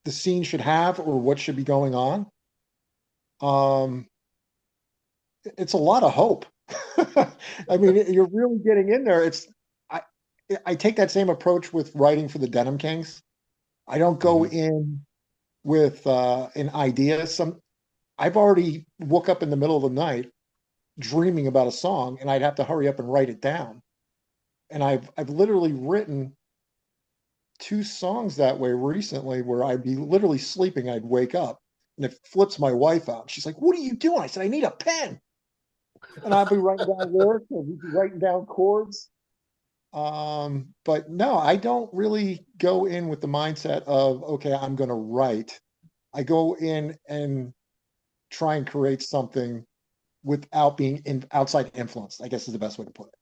the scene should have or what should be going on. It's a lot of hope. I mean, you're really getting in there. I I take that same approach with writing for the Denim Kings. I don't go in with an idea. I've already woke up in the middle of the night dreaming about a song, and I'd have to hurry up and write it down. And I've literally written 2 songs that way recently, where I'd be literally sleeping, I'd wake up, and it flips my wife out. She's like, "What are you doing?" I said, "I need a pen." And I'd be writing down lyrics, and we'd be writing down chords. But no, I don't really go in with the mindset of, okay, I'm going to write. I go in and try and create something without being outside influenced, I guess is the best way to put it.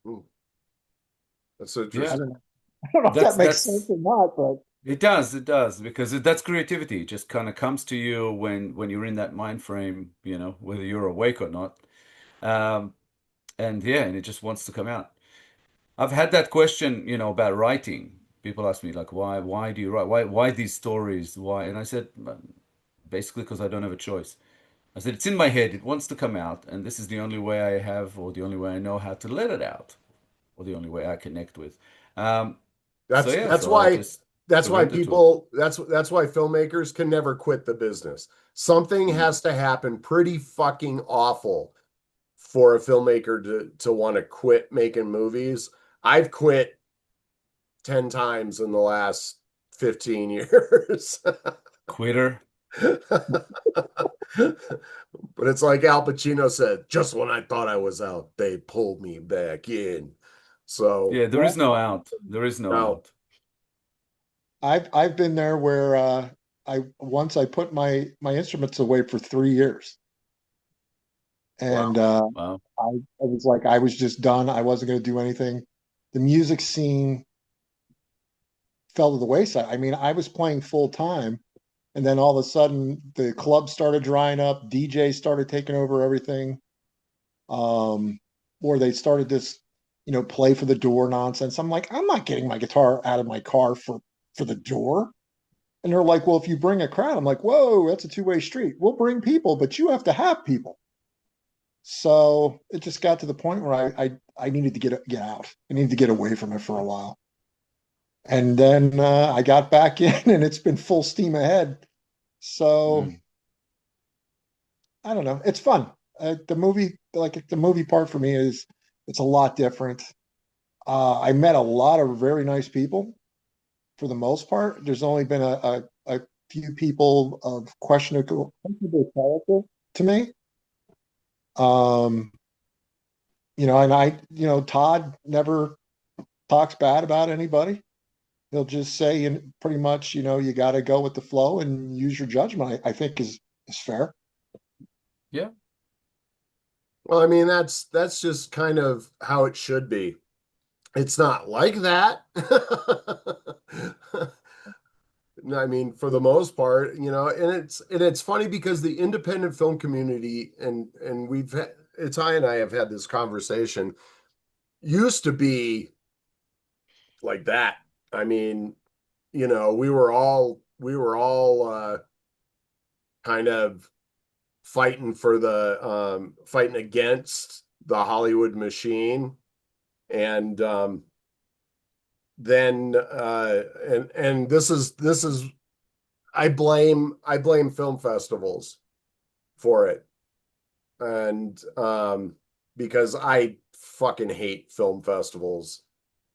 Ooh, that's Yeah. interesting. I don't know if that makes That's sense or not, but it does, because that's creativity. It just kind of comes to you when you're in that mind frame, whether you're awake or not. Um, and yeah, and it just wants to come out. I've had that question, about writing. People ask me like, why do you write? Why these stories? Why? And I said, basically because I don't have a choice. I said, it's in my head. It wants to come out, and this is the only way I have, or the only way I know how to let it out, or the only way I connect with. Um, So That's yeah, that's so I why just that's why went to it. people that's why filmmakers can never quit the business. Something Mm. has to happen pretty fucking awful for a filmmaker to want to quit making movies. I've quit 10 times in the last 15 years. Quitter. But it's like Al Pacino said, just when I thought I was out, they pulled me back in. So, Yeah, there is no out. There is no no. out. I've been there where I put my instruments away for 3 years, and Wow. Wow. I was like I was just done. I wasn't going to do anything. The music scene fell to the wayside. I mean, I was playing full time, and then all of a sudden the clubs started drying up. DJs started taking over everything, or they started this, play for the door nonsense. I'm like, I'm not getting my guitar out of my car for the door. And they're like, well, if you bring a crowd, I'm like, whoa, that's a two-way street. We'll bring people, but you have to have people. So it just got to the point where I needed to get out. I needed to get away from it for a while. And then I got back in, and it's been full steam ahead. So Mm. I don't know. It's fun. The movie part for me is it's a lot different. I met a lot of very nice people for the most part. There's only been a few people of questionable character to me. Um, and Todd never talks bad about anybody. He'll just say, and pretty much, you got to go with the flow and use your judgment. I think is fair. Yeah. Well, I mean, that's just kind of how it should be. It's not like that. I mean, for the most part, and it's funny because the independent film community and Itai and I have had this conversation used to be like that. I mean, we were all kind of fighting against the Hollywood machine, and then and this is I blame film festivals for it, and because I fucking hate film festivals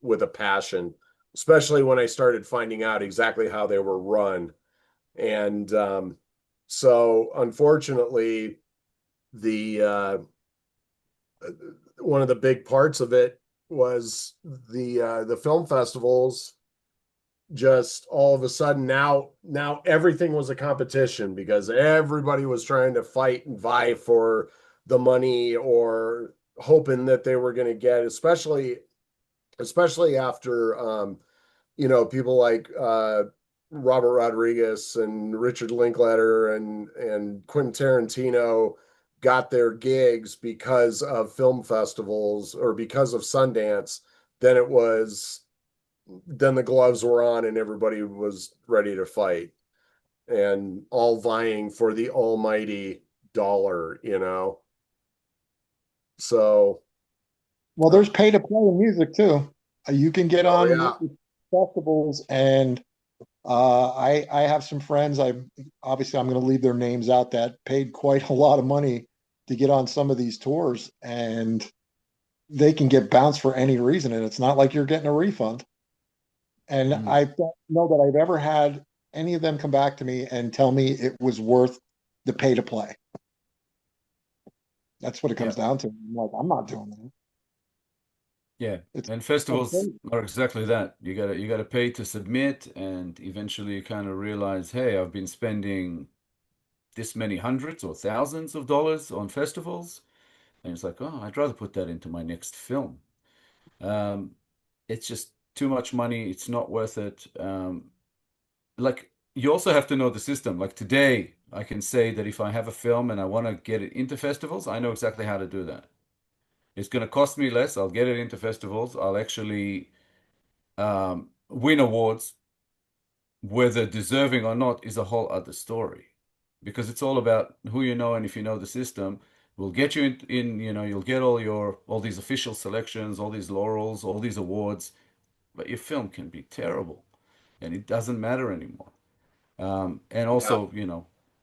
with a passion, especially when I started finding out exactly how they were run. And so unfortunately, the one of the big parts of it was the film festivals just all of a sudden now everything was a competition because everybody was trying to fight and vie for the money or hoping that they were going to get, especially after people like Robert Rodriguez and Richard Linklater and Quentin Tarantino got their gigs because of film festivals or because of Sundance. Then it was then the gloves were on and everybody was ready to fight and all vying for the almighty dollar. So, Well, there's pay to play in music too. You can get oh on yeah. music festivals, and I have some friends. I'm going to leave their names out that paid quite a lot of money to get on some of these tours, and they can get bounced for any reason, and it's not like you're getting a refund. And Mm. I don't know that I've ever had any of them come back to me and tell me it was worth the pay to play. That's what it Yeah. comes down to. I'm like, I'm not doing that. Yeah. It's And festivals okay. are exactly that. You gotta pay to submit, and eventually you kind of realize, hey, I've been spending this many hundreds or thousands of dollars on festivals. And it's like, oh, I'd rather put that into my next film. Um, it's just too much money. It's not worth it. Like you also have to know the system. Like today, I can say that if I have a film and I want to get it into festivals, I know exactly how to do that. It's going to cost me less. I'll get it into festivals. I'll actually win awards, whether deserving or not is a whole other story. Because it's all about who you know, and if you know the system, will get you you'll get all these official selections, all these laurels, all these awards. but your film can be terrible, and it doesn't matter anymore. And Yeah. also,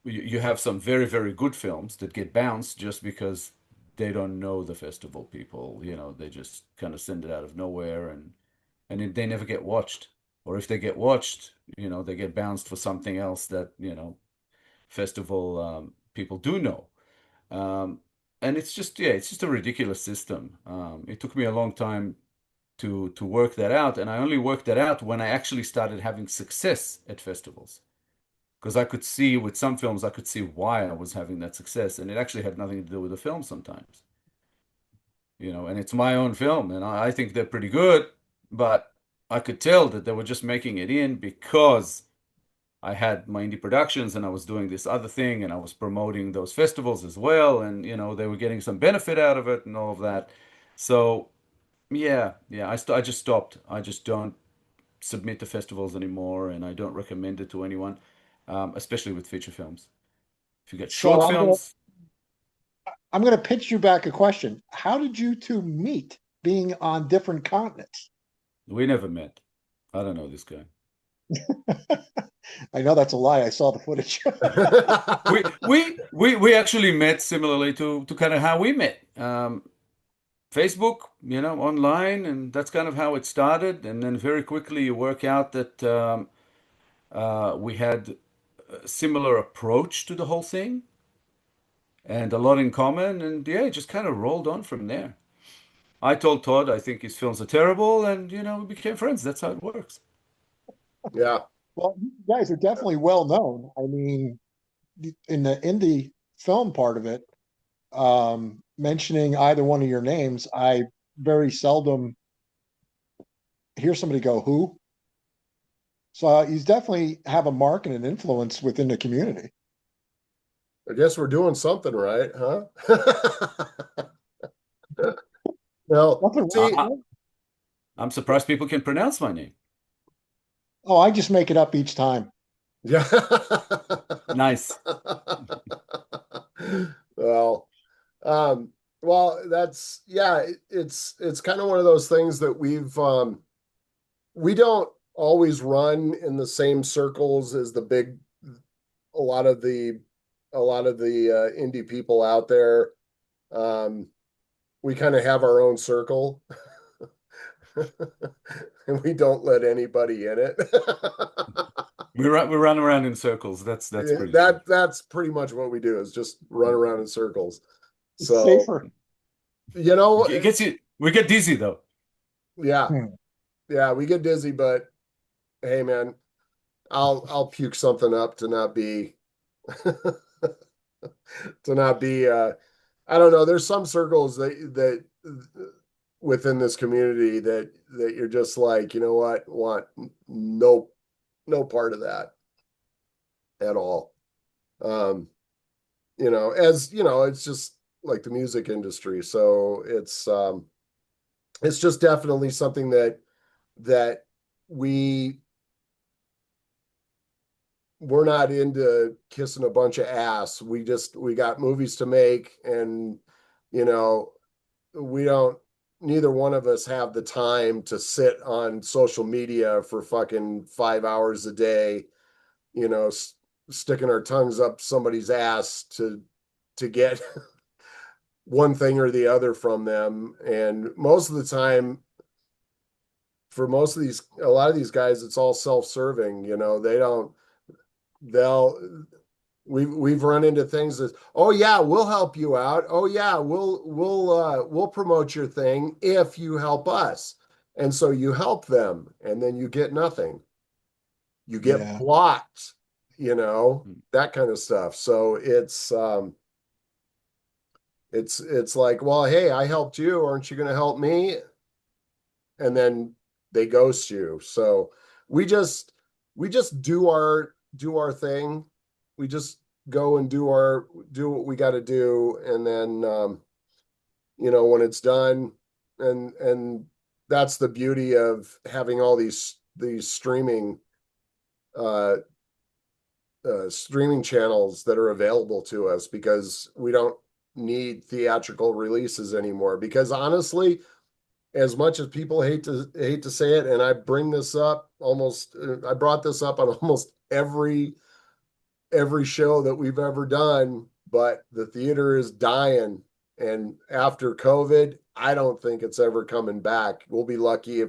you have some very, very good films that get bounced just because they don't know the festival people. They just kind of send it out of nowhere, and they never get watched. Or if they get watched, they get bounced for something else that, festival people do know. Um, and it's just a ridiculous system. It took me a long time to work that out, and I only worked that out when I actually started having success at festivals. Because I could see with some films, I could see why I was having that success, and it actually had nothing to do with the film sometimes. And it's my own film, and I think they're pretty good, but I could tell that they were just making it in because I had my indie productions and I was doing this other thing and I was promoting those festivals as well, and they were getting some benefit out of it and all of that. So yeah, I just stopped. I just don't submit to festivals anymore, and I don't recommend it to anyone, especially with feature films. If you get So short films, I'm gonna pitch you back a question. How did you two meet being on different continents? we never met. I don't know this guy. I know that's a lie. I saw the footage. We actually met similarly to kind of how we met. Facebook, online, and that's kind of how it started. And then very quickly you work out that we had a similar approach to the whole thing and a lot in common. And yeah, it just kind of rolled on from there. I told Todd I think his films are terrible, and we became friends. That's how it works. Yeah. Well, you guys are definitely well known. I mean, in the indie film part of it, mentioning either one of your names, I very seldom hear somebody go, "Who?" So you definitely have a mark and an influence within the community. I guess we're doing something right, huh? Well, see, I'm surprised people can pronounce my name. Oh, I just make it up each time. Yeah. Nice. Well, that's it's kind of one of those things that we don't always run in the same circles as a lot of the indie people out there. We kind of have our own circle. And we don't let anybody in it. we run around in circles. That's pretty that's pretty much what we do, is just run around in circles. It's so safer. It gets you. We get dizzy though. Yeah. Yeah, we get dizzy, but hey man, I'll puke something up to not be I don't know. There's some circles that within this community that you're just like, you know what, want no part of that at all. As you know, it's just like the music industry. So it's just definitely something that we're not into kissing a bunch of ass. We got movies to make, and we don't, neither one of us have the time to sit on social media for fucking 5 hours a day, sticking our tongues up somebody's ass to get one thing or the other from them. And most of the time, for a lot of these guys, it's all self-serving. We've run into things that, oh yeah, we'll help you out. Oh yeah, we'll promote your thing if you help us. And so you help them, and then you get nothing. You get blocked, that kind of stuff. So it's like, well, hey, I helped you, aren't you going to help me? And then they ghost you. So we just do our thing. We just go and do what we got to do, and then when it's done, and that's the beauty of having all these streaming streaming channels that are available to us, because we don't need theatrical releases anymore. Because honestly, as much as people hate to say it, and I bring this up I brought this up on almost every show that we've ever done, but the theater is dying. And after COVID, I don't think it's ever coming back. We'll be lucky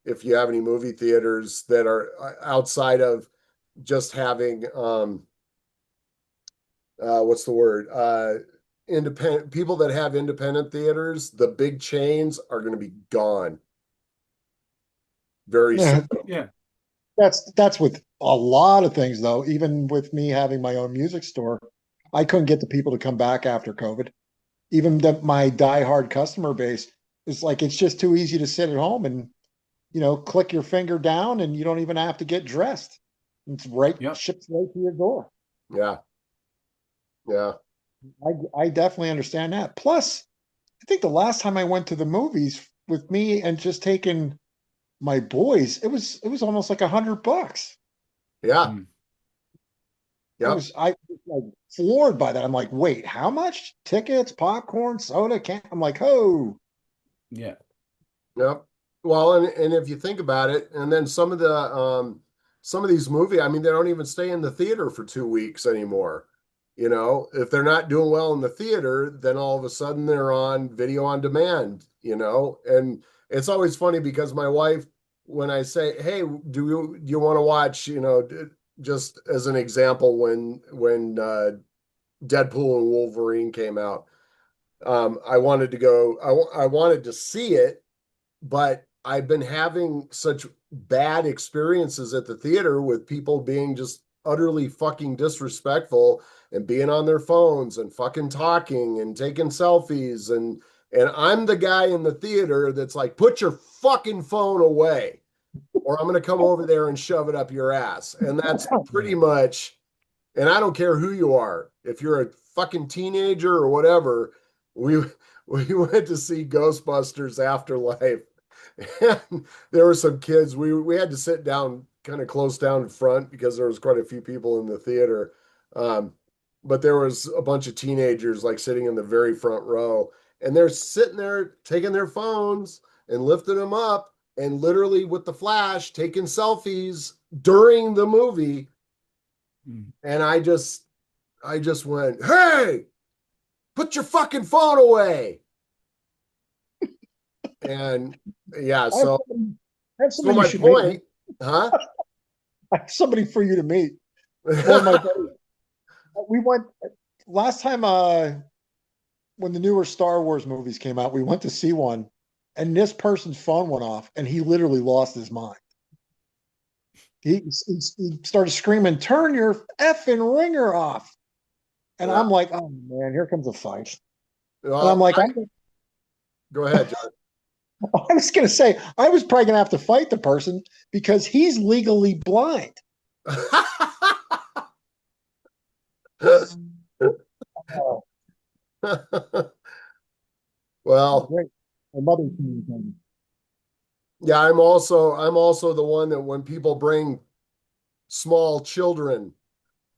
if you have any movie theaters that are outside of just having what's the word? Independent people that have independent theaters, the big chains are going to be gone very soon. Yeah. That's with a lot of things though. Even with me having my own music store, I couldn't get the people to come back after COVID. Even my diehard customer base is like, it's just too easy to sit at home and, click your finger down and you don't even have to get dressed. It's shipped right to your door. Yeah. Yeah. I definitely understand that. Plus, I think the last time I went to the movies with me and just taking my boys, it was almost like $100. Yeah. I was like floored by that. I'm like, wait, how much? Tickets, popcorn, soda, I'm like, oh. Yeah. Yep. Well, and if you think about it, and then some of these movies, I mean, they don't even stay in the theater for 2 weeks anymore. If they're not doing well in the theater, then all of a sudden they're on video on demand, and it's always funny because my wife, when I say, hey, do you want to watch, just as an example, when Deadpool and Wolverine came out, I wanted to go, I wanted to see it, but I've been having such bad experiences at the theater with people being just utterly fucking disrespectful and being on their phones and fucking talking and taking selfies, and I'm the guy in the theater that's like, put your fucking phone away or I'm going to come over there and shove it up your ass. And that's pretty much, and I don't care who you are, if you're a fucking teenager or whatever. We went to see Ghostbusters Afterlife, and there were some kids. We had to sit down kind of close down in front because there was quite a few people in the theater. But there was a bunch of teenagers like sitting in the very front row, and they're sitting there taking their phones and lifting them up and literally with the flash taking selfies during the movie. And I just went, hey, put your fucking phone away. And yeah, so my point, huh? I have somebody for you to meet. One of my buddies. We went last time when the newer Star Wars movies came out, we went to see one, and this person's phone went off, and he literally lost his mind. He started screaming, "Turn your effing ringer off!" And I'm like, "Oh man, here comes a fight." Well, and I'm like, "Go ahead, John." I was going to say, I was probably going to have to fight the person because he's legally blind. Well, my mother. Yeah, I'm also the one that when people bring small children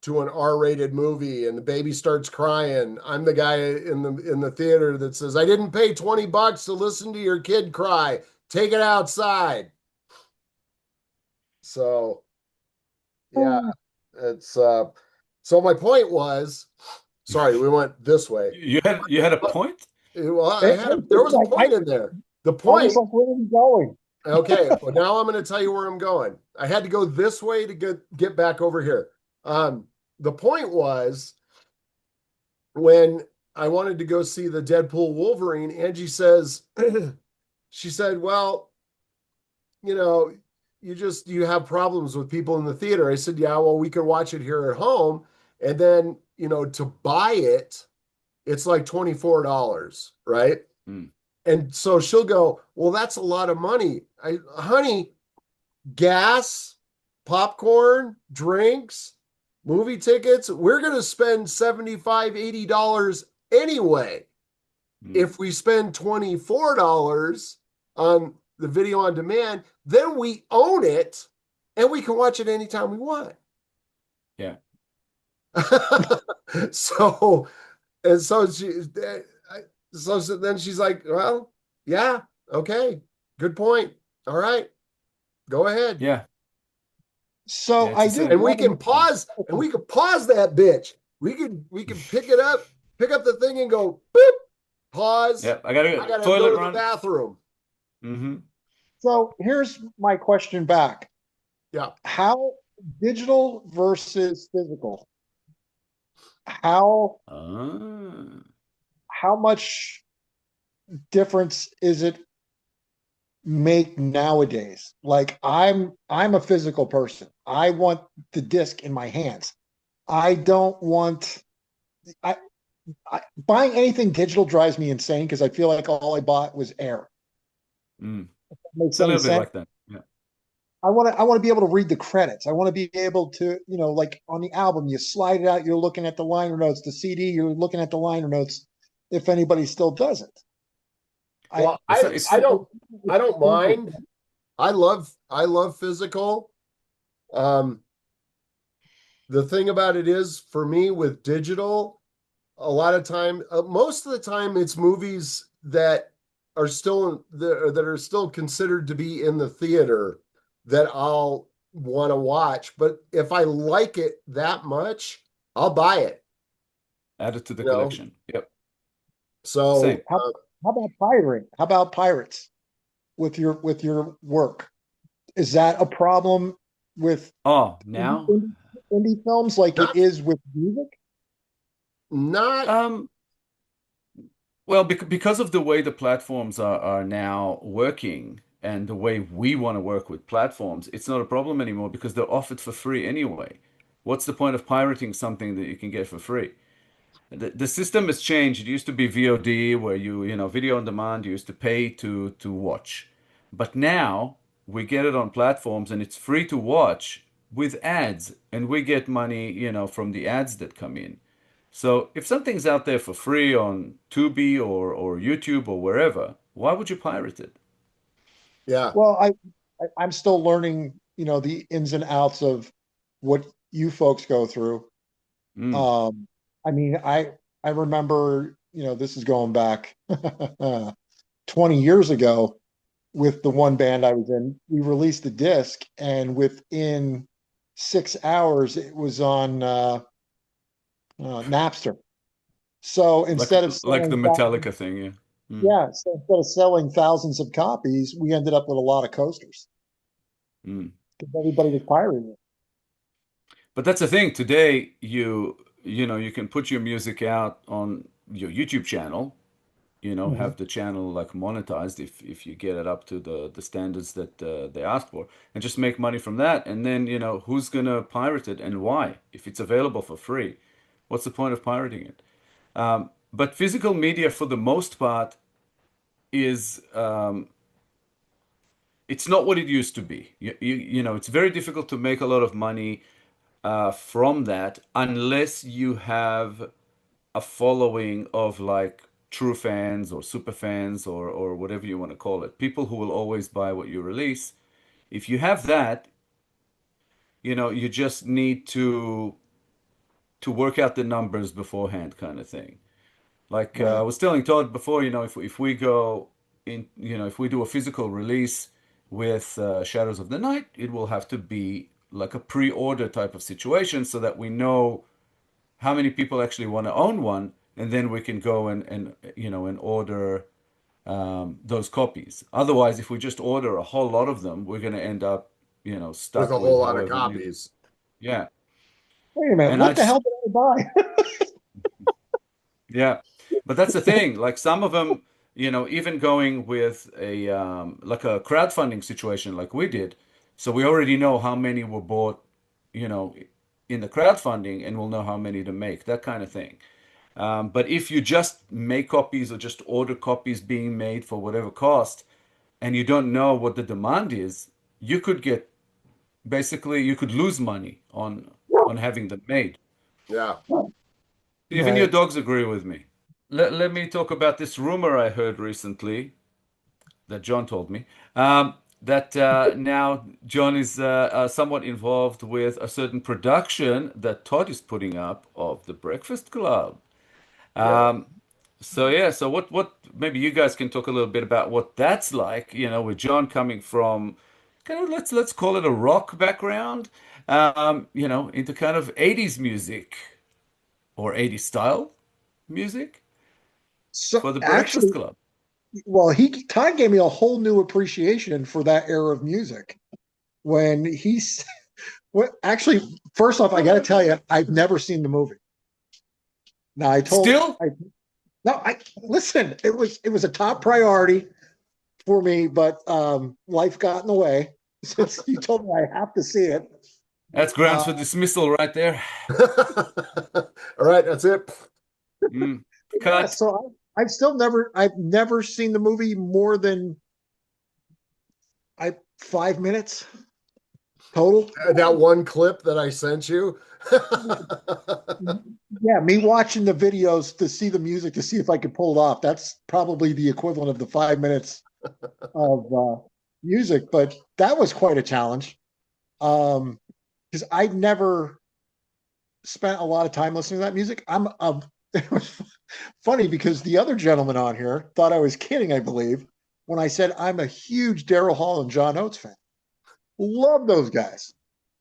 to an R-rated movie and the baby starts crying, I'm the guy in the theater that says, I didn't pay $20 to listen to your kid cry. Take it outside. So yeah, it's so my point was, sorry, we went this way. You had a point? Well, there was a point in there. The point. I was like, where are we going? Okay, well now I'm going to tell you where I'm going. I had to go this way to get back over here. The point was when I wanted to go see the Deadpool Wolverine, Angie says, she said, well, you have problems with people in the theater. I said, yeah, well, we could watch it here at home. And then, to buy it, it's like $24, right? And so she'll go, well, that's a lot of money. Honey, gas, popcorn, drinks, movie tickets, we're going to spend $75, $80 anyway. If we spend $24 on the video on demand, then we own it and we can watch it anytime we want. Yeah. So then she's like, well, yeah, Okay, good point. All right, go ahead. Yeah. So Yeah, it's I a do And setting. we want can to. pause, and we can pause that bitch. We can pick it up, pick up the thing and go boop, pause. Yeah, I gotta I go. gotta go Toilet to the run. bathroom. Mm-hmm. So here's my question back. Yeah. How digital versus physical? How Ah. how much difference is it make nowadays? Like I'm a physical person. I want the disc in my hands. I don't want I, buying anything digital drives me insane because I feel like all I bought was air. Mm. Makes It's a any little bit sense? like that. Yeah. I want to be able to read the credits. I want to be able to, like on the album, you slide it out, you're looking at the liner notes. The CD, you're looking at the liner notes. If anybody still does it, I Well, It's I it's I don't I don't mind. I love physical. Um, the thing about it is, for me with digital, a lot of time, most of the time, it's movies that are still that are still considered to be in the theater that I'll want to watch. But if I like it that much, I'll buy it. added to the You know. collection. Yep. So Same. how about pirating? How about pirates with your work? Is that a problem with Oh, indie, now? indie, indie films like it not is with music? not Um, well, because of the way the platforms are now working and the way we want to work with platforms, it's not a problem anymore because they're offered for free anyway. What's the point of pirating something that you can get for free? The system has changed. It used to be VOD where video on demand, you used to pay to watch. But now we get it on platforms and it's free to watch with ads and we get money, from the ads that come in. So if something's out there for free on Tubi or YouTube or wherever, why would you pirate it? yeah. Well, I'm still learning, the ins and outs of what you folks go through. Mm. Um, I mean, I remember, this is going back 20 years ago with the one band I was in. We released the disc, and within 6 hours, it was on Napster. So Like instead of like the selling thousands, Metallica thing, yeah. Mm. yeah, so instead of selling thousands of copies, we ended up with a lot of coasters Mm. because everybody was pirating it. But that's the thing. Today, you can put your music out on your YouTube channel, Mhm. have the channel like monetized if you get it up to the standards that they ask for, and just make money from that. And then, who's gonna pirate it and why? If it's available for free, what's the point of pirating it? But physical media, for the most part, is it's not what it used to be. It's very difficult to make a lot of money from that unless you have a following of like true fans or super fans or whatever you want to call it. People who will always buy what you release. If you have that, you just need to work out the numbers beforehand, kind of thing. Like I Right. was telling Todd before, if we go in, if we do a physical release with Shadows of the Night, it will have to be like a pre-order type of situation so that we know how many people actually want to own one, and then we can go and order those copies. Otherwise, if we just order a whole lot of them, we're going to end up, With stuck a with whole lot of however many. copies. Yeah. Wait a minute, And I what the just hell did I buy? Yeah, but that's the thing. Like some of them, even going with a like a crowdfunding situation like we did, so we already know how many were bought, you know, in the crowdfunding, and we'll know how many to make, that kind of thing. But if you just make copies or just order copies being made for whatever cost, and you don't know what the demand is, you could get basically you could lose money on having them made. Yeah. Even your Right. dogs agree with me. Let me talk about this rumor I heard recently that John told me. That now John is somewhat involved with a certain production that Todd is putting up of The Breakfast Club. Yeah. Um, So yeah, so what maybe you guys can talk a little bit about what that's like, with John coming from kind of let's call it a rock background, into kind of 80s music or 80s style music So for the Breakfast actually, Club. well, he Todd gave me a whole new appreciation for that era of music when he's well, actually, first off, I got to tell you, I've never seen the movie. Now Still? no, I listen. It was a top priority for me, but life got in the way. Since you told me I have to see it, That's grounds uh, for dismissal right there. All right, that's it. Mm. yeah. Cut. So I've never seen the movie more than 5 minutes total. That one clip that I sent you. Yeah, me watching the videos to see the music to see if I could pull it off. That's probably the equivalent of the 5 minutes of music, but that was quite a challenge. Because I'd never spent a lot of time listening to that music. It was funny because the other gentleman on here thought I was kidding, I believe, when I said I'm a huge Daryl Hall and John Oates fan. Love those guys.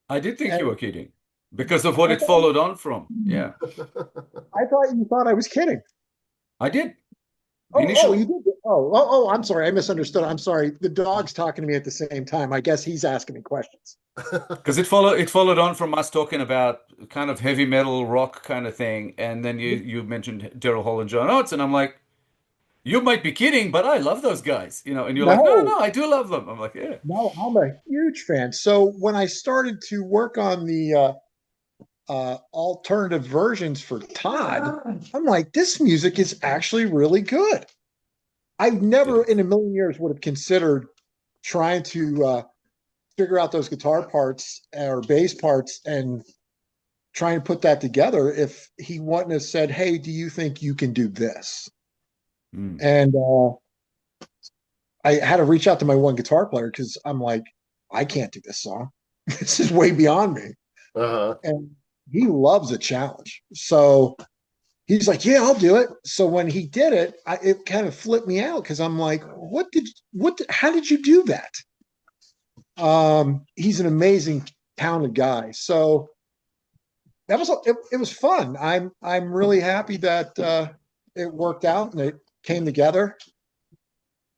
I did think And you were kidding because of what I it thought, followed on from. Yeah, I thought you thought I was kidding. I did Oh, initially you did. I'm sorry. I misunderstood. I'm sorry. The dog's talking to me at the same time. I guess he's asking me questions. because it followed on from us talking about kind of heavy metal rock kind of thing, and then you mentioned Daryl Hall and John Oates, and I'm like, you might be kidding, but I love those guys, and you're like, no, No, no, I do love them. I'm like, yeah. no, I'm a huge fan. So when I started to work on the alternative versions for Todd, I'm like, this music is actually really good. I It never is. in a million years would have considered trying to figure out those guitar parts or bass parts and trying to put that together if he wouldn't have said, "Hey, do you think you can do this?" Mm. And I had to reach out to my one guitar player because I'm like, I can't do this song. This is way beyond me. Uh-huh. And he loves a challenge. So he's like, yeah, I'll do it. So when he did it, it kind of flipped me out because I'm like, how did you do that? He's an amazing, talented guy. So it was fun. I'm really happy that it worked out and it came together.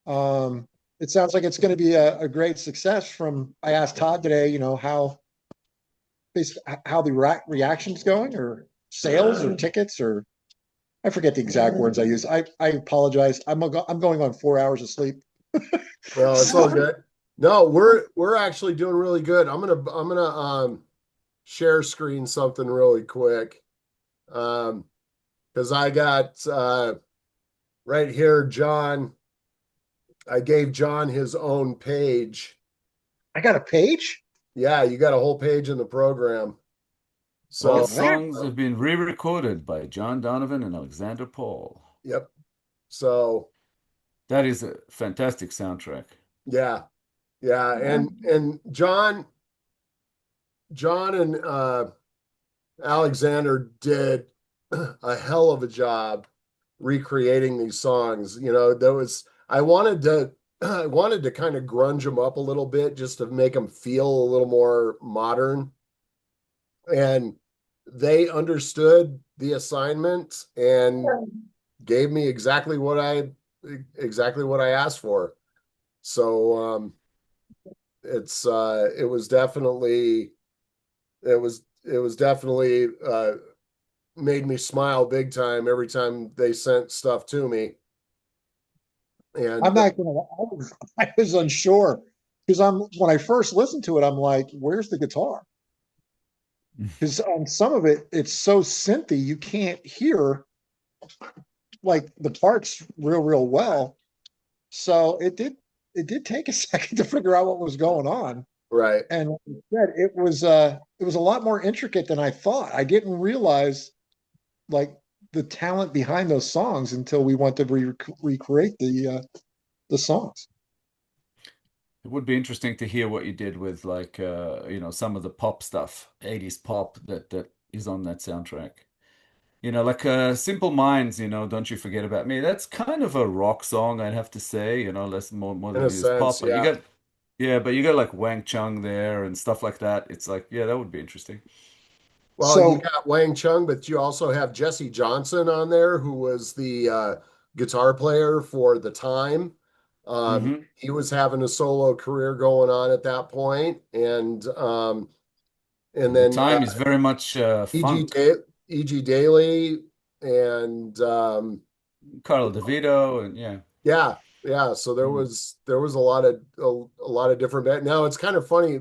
It sounds like it's going to be a great success. I asked Todd today, how the reaction's going, or sales, or tickets, or I forget the exact words I use. I apologize. I'm going on 4 hours of sleep. Well, it's all So good. No, we're actually doing really good. I'm gonna share screen something really quick. Because I got right here, John. I gave John his own page. I got a page. Yeah, you got a whole page in the program. All So, songs have been re-recorded by John Donovan and Alexander Paul. yep. So, That is a fantastic soundtrack. yeah, yeah, and John and Alexander did a hell of a job recreating these songs. There was I wanted to I wanted to kind of grunge them up a little bit just to make them feel a little more modern, and they understood the assignment and gave me exactly what I asked for. So it was definitely made me smile big time every time they sent stuff to me. I'm And not gonna. I was unsure because when I first listened to it, I'm like, "Where's the guitar?" Because on some of it, it's so synthy you can't hear like the parts real well. So it did take a second to figure out what was going on. right. And like you said, it was a lot more intricate than I thought. I didn't realize like the talent behind those songs until we went to recreate the songs. It would be interesting to hear what you did with like some of the pop stuff, 80s pop that is on that soundtrack. You know, like Simple Minds, you know, Don't You Forget About Me. That's kind of a rock song, I'd have to say, you know, less more In than a it is pop. sense, But yeah. but you got like Wang Chung there and stuff like that. It's like, yeah, that would be interesting. Well, you So, got Wang Chung, but you also have Jesse Johnson on there, who was the guitar player for The Time. Hmm. He was having a solo career going on at that point, and The then Time is very much E.G. funk. Da E.G. Daly, and Carl DeVito, and yeah. yeah, yeah. So Mm. there was a lot of a lot of different band. Now it's kind of funny.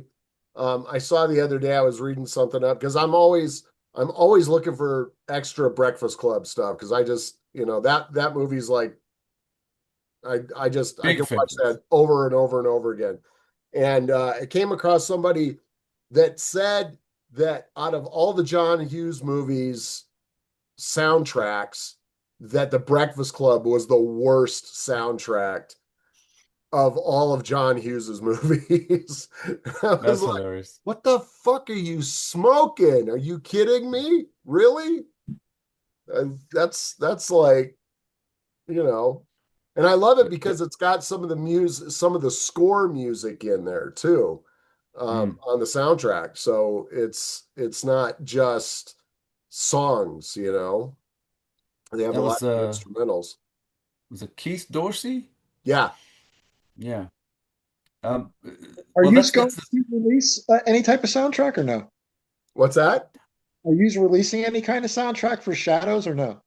I saw the other day I was reading something up because I'm always looking for extra Breakfast Club stuff because I just that movie's like I Big can watch favorite. that over and over and over again. And I came across somebody that said that out of all the John Hughes movies soundtracks, that The Breakfast Club was the worst soundtrack of all of John Hughes's movies. I was That's like, hilarious. what the fuck are you smoking? Are you kidding me? Really? That's like, you know, and I love it because it's got some of the music, some of the score music in there too, Mm. on the soundtrack. So it's not just songs, they have a That lot of instrumentals. was it Keith Dorsey? Yeah. Yeah. Um, are well, you that going that's the, to release any type of soundtrack or no? What's that? Are you releasing any kind of soundtrack for Shadows or no?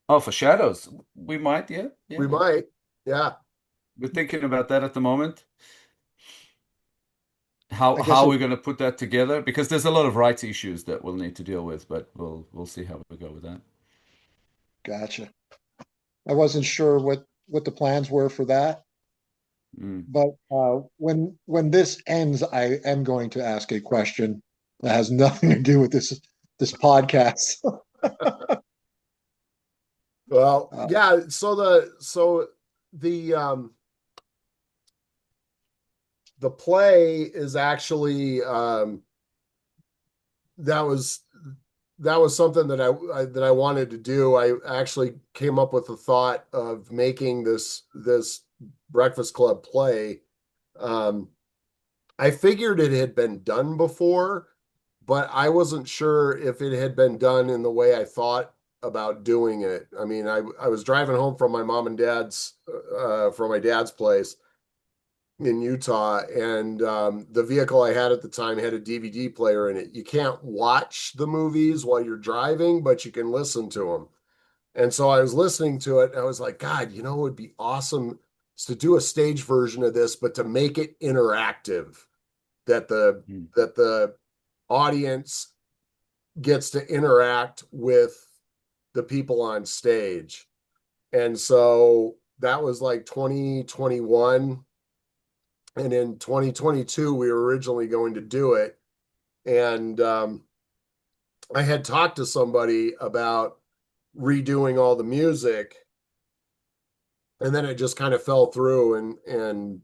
oh, for Shadows. We might, yeah, We yeah. might. Yeah. We're thinking about that at the moment. I guess How it, we're going to put that together because there's a lot of rights issues that we'll need to deal with, but we'll see how we go with that. gotcha. I wasn't sure what the plans were for that, Mm. but when this ends, I am going to ask a question that has nothing to do with this podcast. Well, Uh, yeah. The the play is actually that was that was something that that I wanted to do. I actually came up with the thought of making this Breakfast Club play. Um, I figured it had been done before, but I wasn't sure if it had been done in the way I thought about doing it. I mean, I was driving home from my mom and dad's from my dad's place in Utah, and the vehicle I had at the time had a DVD player in it. You can't watch the movies while you're driving, but you can listen to them. And so I was listening to it, and I was like, God, it would be awesome to do a stage version of this, but to make it interactive, that the Mm. that the audience gets to interact with the people on stage. And so that was like 2021. And in 2022, we were originally going to do it. And I had talked to somebody about redoing all the music. And then it just kind of fell through. And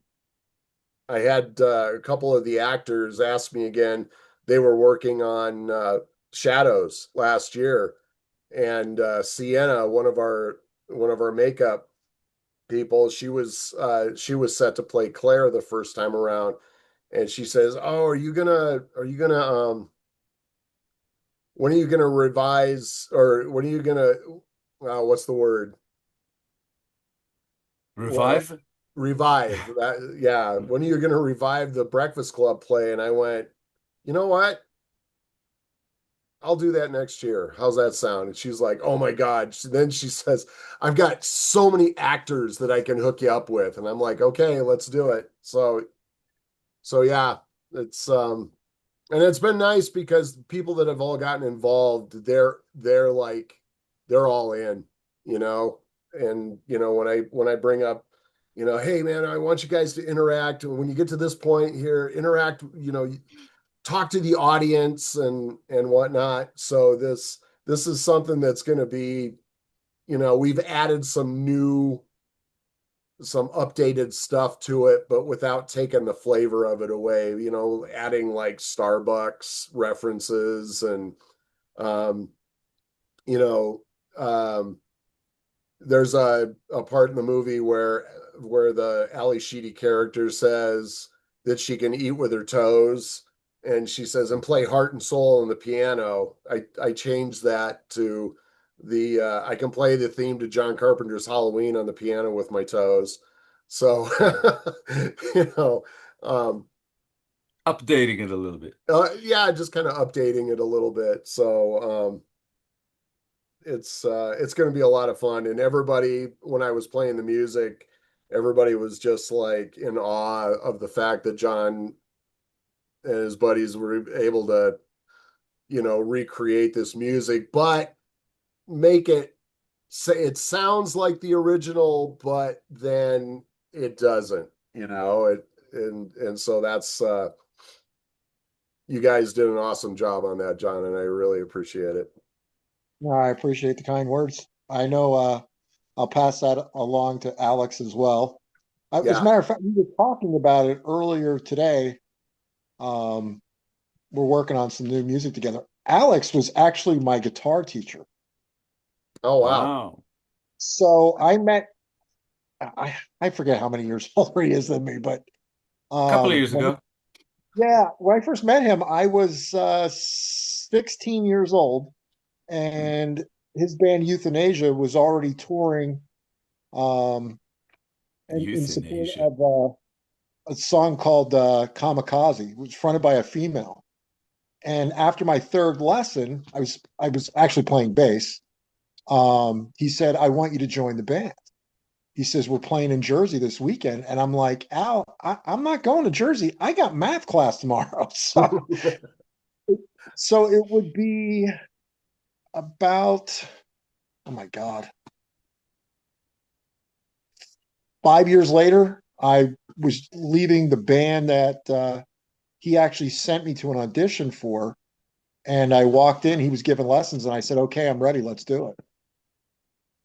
I had a couple of the actors ask me again. They were working on Shadows last year, and Sienna, one of our makeup people, she was set to play Claire the first time around, and she says, "Oh, are you gonna when are you gonna revise or when are you gonna what's the word? Well, Revive? revive that? Yeah, when are you gonna revive the Breakfast Club play?" And I went, "You know what? I'll do that next year. How's that sound?" And she's like, "Oh my God." Then she says, "I've got so many actors that I can hook you up with." And I'm like, "Okay, let's do it." So yeah, it's and it's been nice because people that have all gotten involved, they're like they're all in, you know. And when I bring up, hey man, I want you guys to interact. And when you get to this point here, interact, talk to the audience and whatnot. So this is something that's going to be, we've added some updated stuff to it, but without taking the flavor of it away. Adding like Starbucks references and um, there's a part in the movie where the Ali Sheedy character says that she can eat with her toes, and she says, and play heart and soul on the piano. I changed that to I can play the theme to John Carpenter's Halloween on the piano with my toes. So you know, Updating it a little bit. yeah, just kind of updating it a little bit. So it's going to be a lot of fun. And everybody, when I was playing the music, everybody was just like in awe of the fact that John and his buddies were able to, recreate this music, but make it say it sounds like the original, but then it doesn't, and so that's you guys did an awesome job on that, John, and I really appreciate it. No, I appreciate the kind words. I know I'll pass that along to Alex as well. As a matter of fact, we were talking about it earlier today. We're working on some new music together. Alex was actually my guitar teacher. Oh, wow. So I met, I forget how many years older he is than me, but a couple of years ago. Yeah, when I first met him, I was 16 years old, and his band Euthanasia was already touring in support of a song called Kamikaze, which was fronted by a female. And after my third lesson, I was actually playing bass. He said, "I want you to join the band." He says, "We're playing in Jersey this weekend." And I'm like, "Al, I'm not going to Jersey. I got math class tomorrow." So it would be about, oh my God, 5 years later, I was leaving the band that he actually sent me to an audition for. And I walked in, he was giving lessons, and I said, "Okay, I'm ready. Let's do it."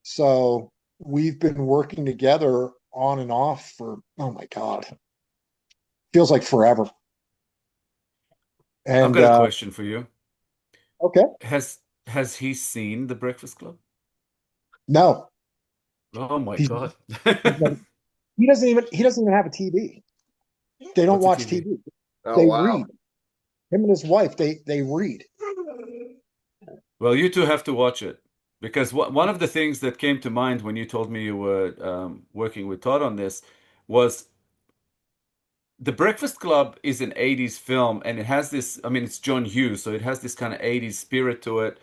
So we've been working together on and off for, oh my God, feels like forever. And I've got a question for you. Okay. Has he seen The Breakfast Club? No. Oh my God. He doesn't even have a TV. They don't watch TV. They read. Him and his wife, they read. Well, you two have to watch it, because one of the things that came to mind when you told me you were working with Todd on this was The Breakfast Club is an 80s film, and it has this, I mean, it's John Hughes, so it has this kind of 80s spirit to it,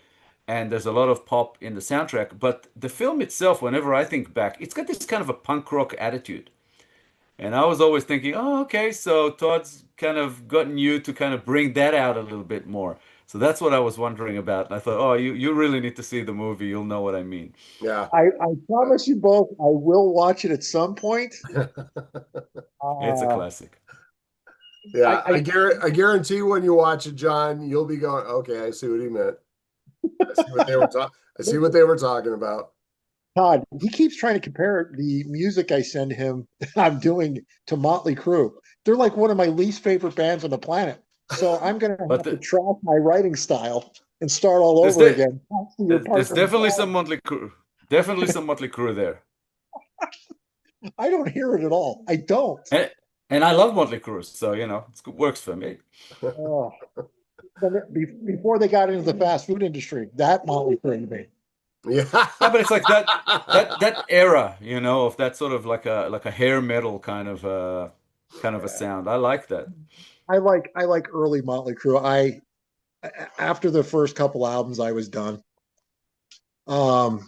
and there's a lot of pop in the soundtrack. But the film itself, whenever I think back, it's got this kind of a punk rock attitude. And I was always thinking, oh, okay, so Todd's kind of gotten you to kind of bring that out a little bit more. So that's what I was wondering about. And I thought, oh, you really need to see the movie. You'll know what I mean. Yeah. I promise you both, I will watch it at some point. It's a classic. Yeah, I guarantee when you watch it, John, you'll be going, "Okay, I see what he meant. I see what they were I see what they were talking about." Todd, he keeps trying to compare the music I send him I'm doing to Motley Crue. They're like one of my least favorite bands on the planet. So I'm going to have to trash my writing style and start all over again. There's definitely some Motley Crue. Definitely some Motley Crue there. I don't hear it at all. I don't. And I love Motley Crue, so it works for me. Oh. Before they got into the fast food industry, that Motley Crue to me. Yeah, but it's like that era, of that sort of like a hair metal kind of a sound. I like that. I like early Motley Crue. After the first couple albums, I was done. I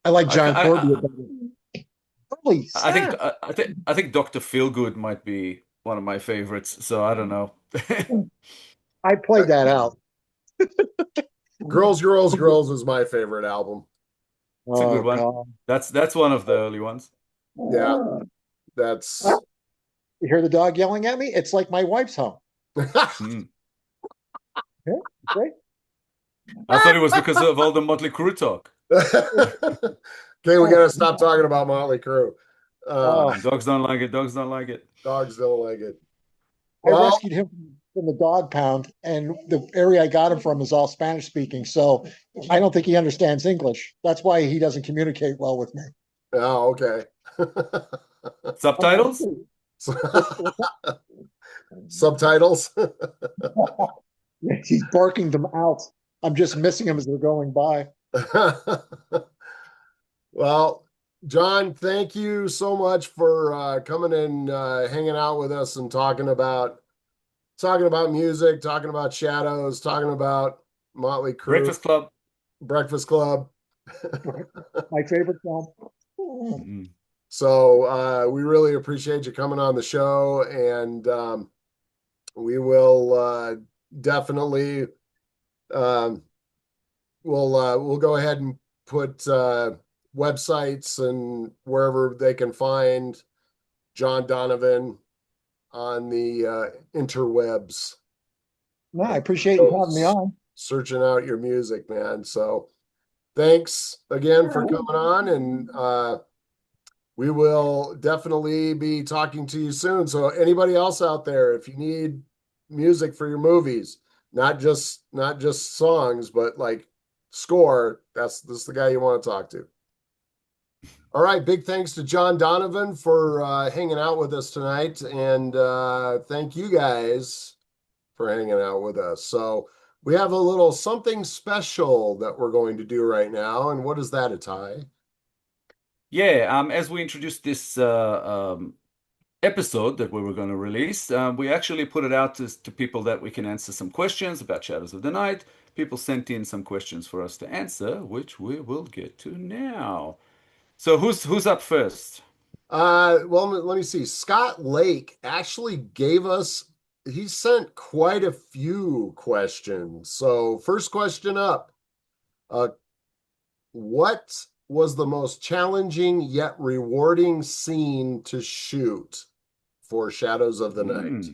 like John Corbett. I think Dr. Feelgood might be one of my favorites. So I don't know. I played that out. Girls, Girls, Girls is my favorite album. It's a good one. God. That's one of the early ones. Yeah, that's. You hear the dog yelling at me? It's like my wife's home. Okay, great. I thought it was because of all the Motley Crue talk. Okay, we gotta stop talking about Motley Crue. Dogs don't like it. Dogs don't like it. Dogs don't like it. I Well, rescued him from the dog pound, and the area I got him from is all Spanish speaking. So I don't think he understands English. That's why he doesn't communicate well with me. oh, okay. Subtitles? Subtitles. He's barking them out. I'm just missing them as they're going by. Well, John, thank you so much for coming and hanging out with us and talking about music, talking about Shadows, talking about Motley Crue, Breakfast Club. Breakfast Club. My favorite film. Mm. So we really appreciate you coming on the show, and we will definitely we'll go ahead and put websites and wherever they can find John Donavan on the interwebs. No, I appreciate you having me on. Searching out your music, man. So thanks again for coming on, and we will definitely be talking to you soon. So anybody else out there, if you need music for your movies, not just songs, but like score, this is the guy you want to talk to. All right, big thanks to John Donavan for hanging out with us tonight, and thank you guys for hanging out with us. So we have a little something special that we're going to do right now, and what is that, Itai? Yeah, as we introduced this episode that we were going to release, we actually put it out to people that we can answer some questions about Shadows of the Night. People sent in some questions for us to answer, which we will get to now. So who's up first? Well, let me see. Scott Lake actually he sent quite a few questions. So first question up, what was the most challenging yet rewarding scene to shoot for Shadows of the Night?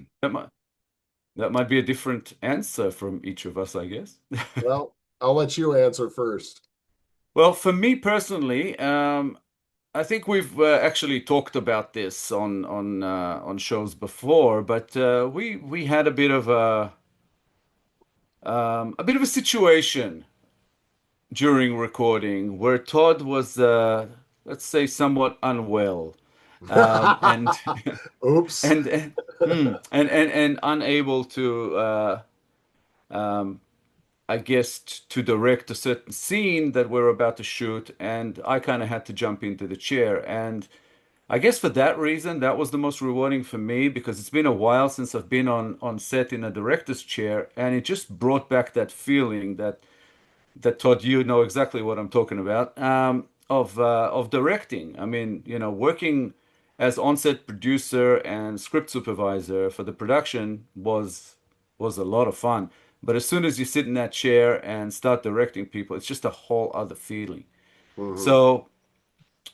That might be a different answer from each of us, I guess. Well, I'll let you answer first. Well, for me personally, I think we've actually talked about this on shows before, but we had a bit of a situation during recording where Todd was, let's say, somewhat unwell, and oops, and unable to, I guess, to direct a certain scene that we're about to shoot, and I kind of had to jump into the chair. And I guess for that reason, that was the most rewarding for me because it's been a while since I've been on set in a director's chair, and it just brought back that feeling that Todd, you know exactly what I'm talking about, of directing. I mean, working as on-set producer and script supervisor for the production was a lot of fun. But as soon as you sit in that chair and start directing people, it's just a whole other feeling. Mm-hmm. So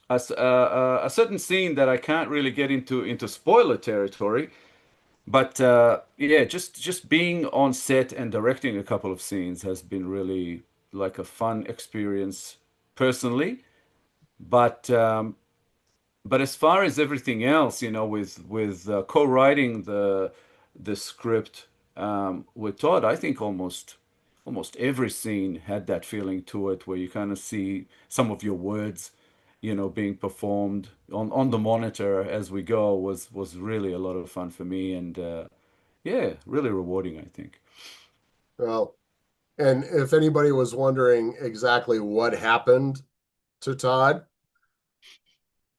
a certain scene that I can't really get into spoiler territory, but yeah, just being on set and directing a couple of scenes has been really like a fun experience personally. But as far as everything else, with co-writing the script with Todd, I think almost every scene had that feeling to it, where you kind of see some of your words, being performed on the monitor as we go was really a lot of fun for me, and yeah, really rewarding, I think. Well, and if anybody was wondering exactly what happened to Todd,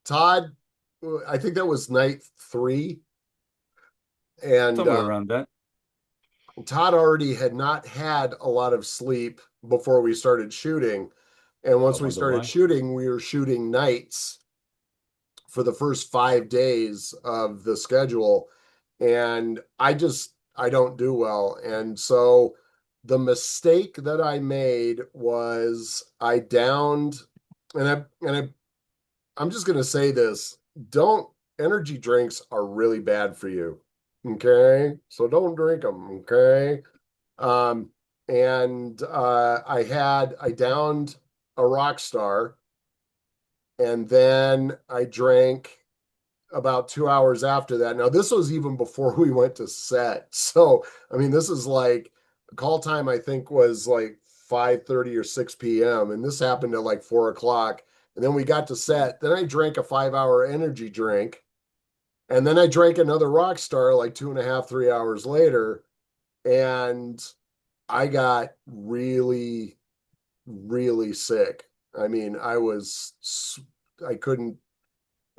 I think that was night 3. And Somewhere around that. Todd already had not had a lot of sleep before we started shooting. And once we started shooting, we were shooting nights for the first 5 days of the schedule. And I don't do well. And so the mistake that I made was I downed, I'm just going to say this. Energy drinks are really bad for you. Okay. So don't drink them. Okay. And I downed a rock star, and then I drank about 2 hours after that. Now, this was even before we went to set. So, I mean, this is like call time, I think, was like 5:30 or 6 p.m. And this happened at like 4 o'clock. And then we got to set. Then I drank a 5-hour energy drink. And then I drank another Rockstar like 2.5, 3 hours later. And I got really, really sick. I mean, I couldn't,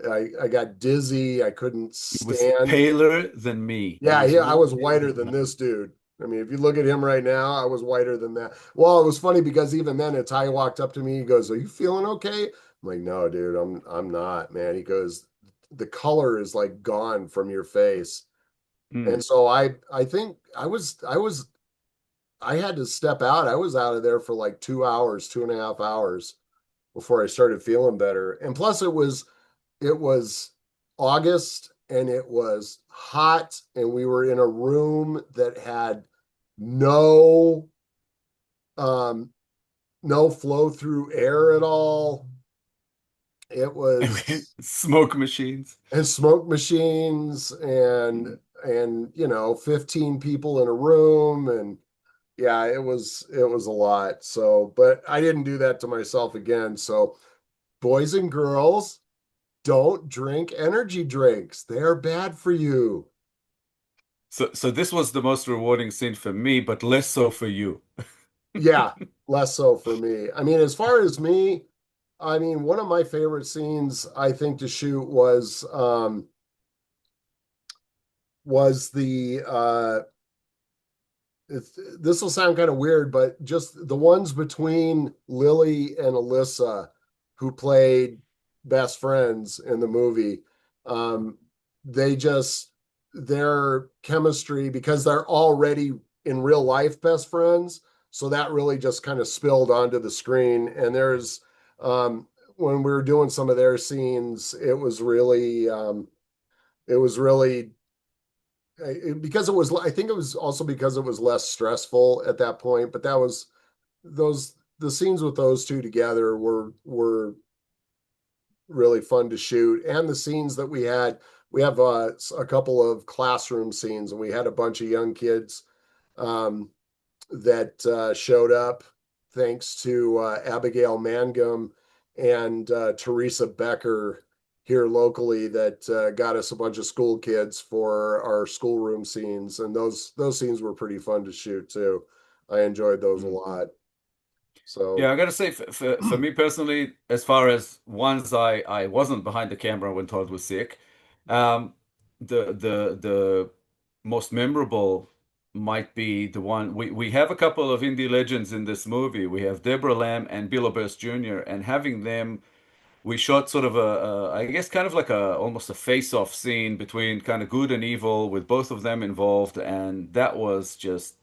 I got dizzy. I couldn't He was stand. paler than me. He Yeah, was I more was whiter paler than than this dude. I mean, if you look at him right now, I was whiter than that. Well, it was funny because even then, Ty walked up to me. He goes, "Are you feeling okay?" I'm like, "No, dude, I'm not, man." He goes, "The color is like gone from your face." Mm. And so I think I had to step out. I was out of there for like 2 hours, 2.5 hours before I started feeling better. And plus it was August and it was hot and we were in a room that had no um no flow through air at all. It was Smoke machines. and smoke machines and 15 people in a room and yeah, it was a lot. So, but I didn't do that to myself again. So, boys and girls, don't drink energy drinks. They're bad for you. So this was the most rewarding scene for me, but less so for you. Yeah, less so for me. I mean, as far as me, I mean, one of my favorite scenes I think to shoot was the this will sound kind of weird, but just the ones between Lily and Alyssa, who played best friends in the movie, um, they just their chemistry because they're already in real life best friends, so that really just kind of spilled onto the screen. And there's when we were doing some of their scenes, it was really because it was I think it was also because it was less stressful at that point, but that was those the scenes with those two together were really fun to shoot. And the scenes that we have a couple of classroom scenes and we had a bunch of young kids um, that showed up thanks to Abigail Mangum and Teresa Becker here locally that got us a bunch of school kids for our schoolroom scenes, and those scenes were pretty fun to shoot too. I enjoyed those a lot. So Yeah, I gotta say, for me personally, as far as ones I wasn't behind the camera when Todd was sick, um, the most memorable might be the one we have a couple of indie legends in this movie. We have Deborah Lamb and Bill Oberst Jr. and having them, we shot sort of I guess kind of like a almost a face-off scene between kind of good and evil with both of them involved, and that was just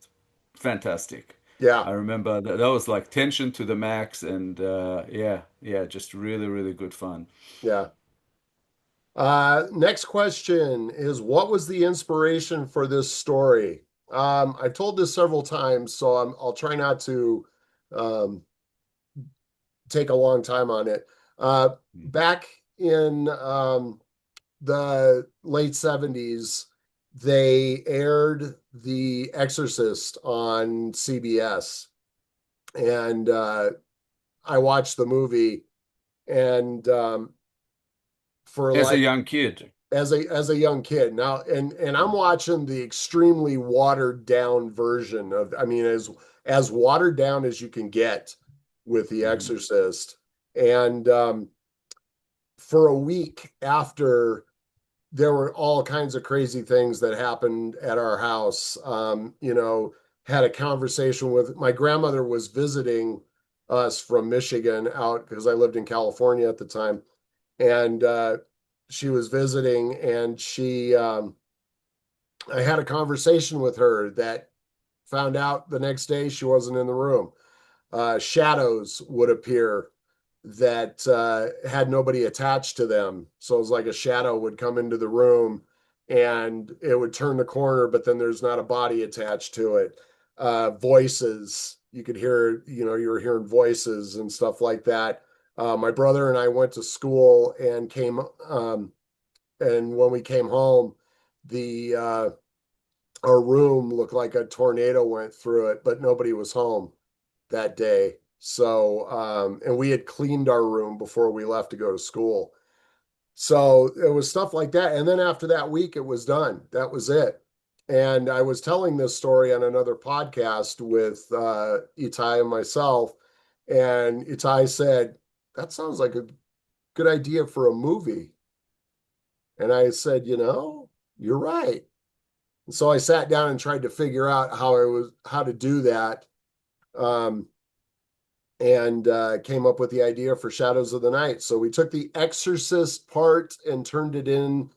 fantastic. yeah, I remember that was like tension to the max, and yeah, just really, really good fun. yeah. Next question is what was the inspiration for this story? I've told this several times, so I'll try not to um, take a long time on it. Back in the late 70s, they aired The Exorcist on CBS. And I watched the movie and for As a like young kid. as a young kid now and I'm watching the extremely watered down version of I mean as watered down as you can get with The Mhm. Exorcist. And for a week after there were all kinds of crazy things that happened at our house. Had a conversation with my grandmother was visiting us from Michigan out because I lived in California at the time. And she was visiting and I had a conversation with her that found out the next day she wasn't in the room. Shadows would appear that had nobody attached to them. So it was like a shadow would come into the room and it would turn the corner, but then there's not a body attached to it. Voices, you could hear, you were hearing voices and stuff like that. My brother and I went to school and came and when we came home, the our room looked like a tornado went through it, but nobody was home that day. So, and we had cleaned our room before we left to go to school. So it was stuff like that. And then after that week, it was done. That was it. And I was telling this story on another podcast with Itai and myself. And Itai said, that sounds like a good idea for a movie. And I said, you're right. And so I sat down and tried to figure out how to do that. And came up with the idea for Shadows of the Night. So we took the Exorcist part and turned it in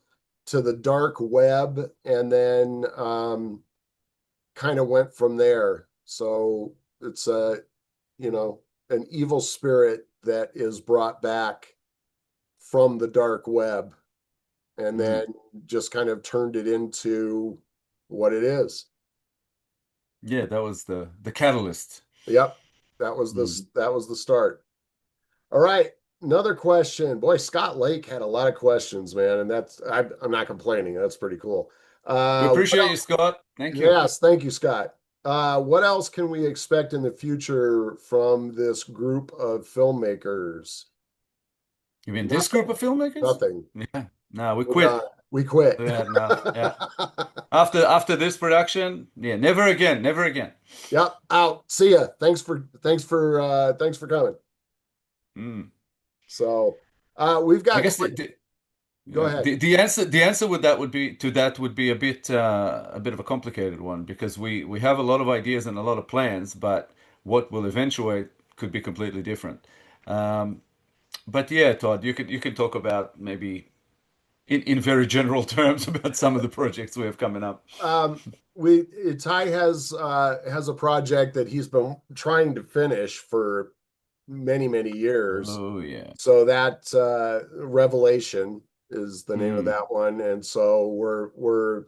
to the dark web, and then kind of went from there. So it's an evil spirit that is brought back from the dark web, and then just kind of turned it into what it is. Yeah, that was the catalyst. Yep. That was the start. All right. Another question. Boy, Scott Lake had a lot of questions, man. And I'm not complaining. That's pretty cool. We appreciate you, Scott. Thank you. Yes, thank you, Scott. What else can we expect in the future from this group of filmmakers? You mean this group of filmmakers? Nothing. Yeah. No, we quit. We quit. Yeah, no, yeah. After this production, yeah, never again, never again. Yep, out. See ya. Thanks for coming. So, we've got. I guess go ahead. The answer would be a bit of a complicated one, because we have a lot of ideas and a lot of plans, but what will eventuate could be completely different. But yeah, Todd, you can talk about maybe in very general terms about some of the projects we have coming up. Ty has a project that he's been trying to finish for many years. Oh yeah. So that Revelation is the name of that one, and so we're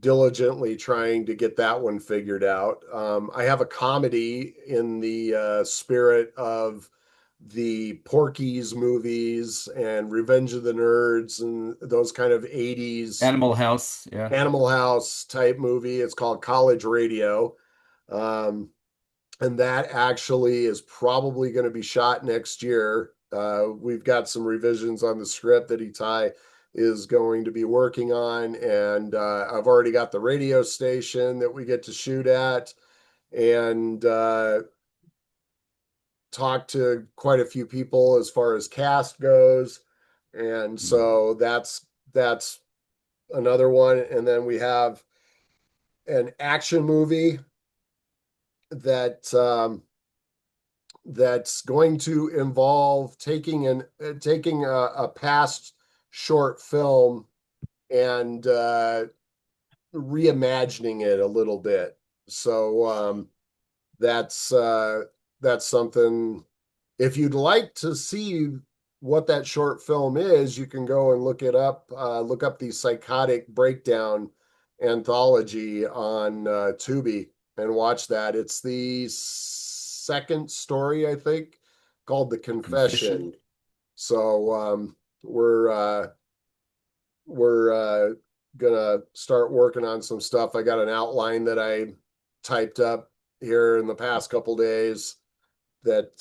diligently trying to get that one figured out. I have a comedy in the spirit of the Porky's movies and Revenge of the Nerds and those kind of 80s Animal House type movie. It's called College Radio. And that actually is probably going to be shot next year. We've got some revisions on the script that Itai is going to be working on. And I've already got the radio station that we get to shoot at. And talked to quite a few people as far as cast goes, and so that's another one. And then we have an action movie that that's going to involve taking a past short film and reimagining it a little bit. So that's something. If you'd like to see what that short film is, you can go and look it up. Look up the Psychotic Breakdown anthology on Tubi and watch that. It's the second story, I think, called The Confession. So we're gonna start working on some stuff. I got an outline that I typed up here in the past couple days that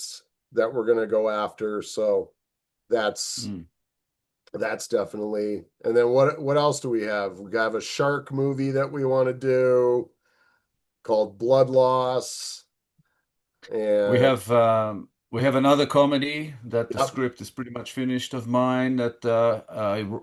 we're going to go after. So that's definitely. And then what else do we have? We have a shark movie that we want to do called Blood Loss. And we have another comedy that the script is pretty much finished of mine that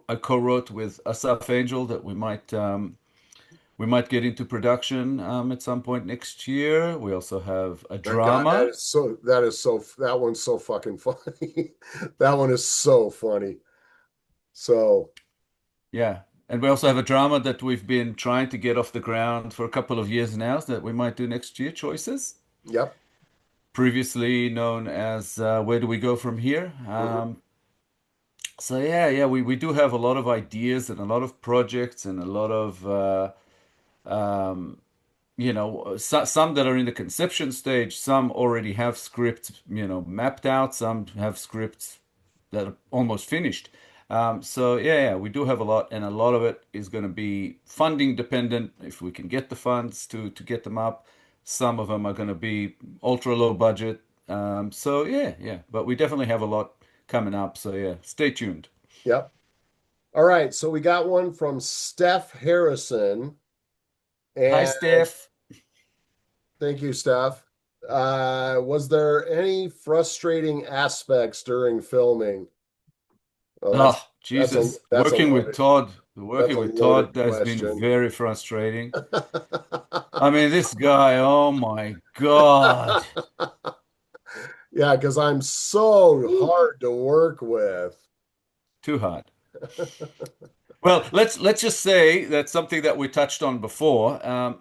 I co-wrote with Asaf Angel that we might get into production at some point next year. We also have a drama. God, that one's so fucking funny. That one is so funny. So yeah. And we also have a drama that we've been trying to get off the ground for a couple of years now that we might do next year, Choices. Yep. Previously known as Where Do We Go From Here? So yeah, we do have a lot of ideas and a lot of projects and a lot of some that are in the conception stage, some already have scripts, mapped out, some have scripts that are almost finished. So yeah, we do have a lot, and a lot of it is going to be funding dependent. If we can get the funds to get them up, some of them are going to be ultra low budget. So yeah, but we definitely have a lot coming up. So yeah, stay tuned. Yep. All right. So we got one from Steph Harrison. Hi, And Steph. thank you, Steph. Was there any frustrating aspects during filming? Oh, Oh, that's a Jesus. that's a loaded that's Working a with loaded Todd has been question. very frustrating. I mean, this guy, oh my God. Yeah, because I'm so hard to work with. Too hard. Well, let's just say that's something that we touched on before.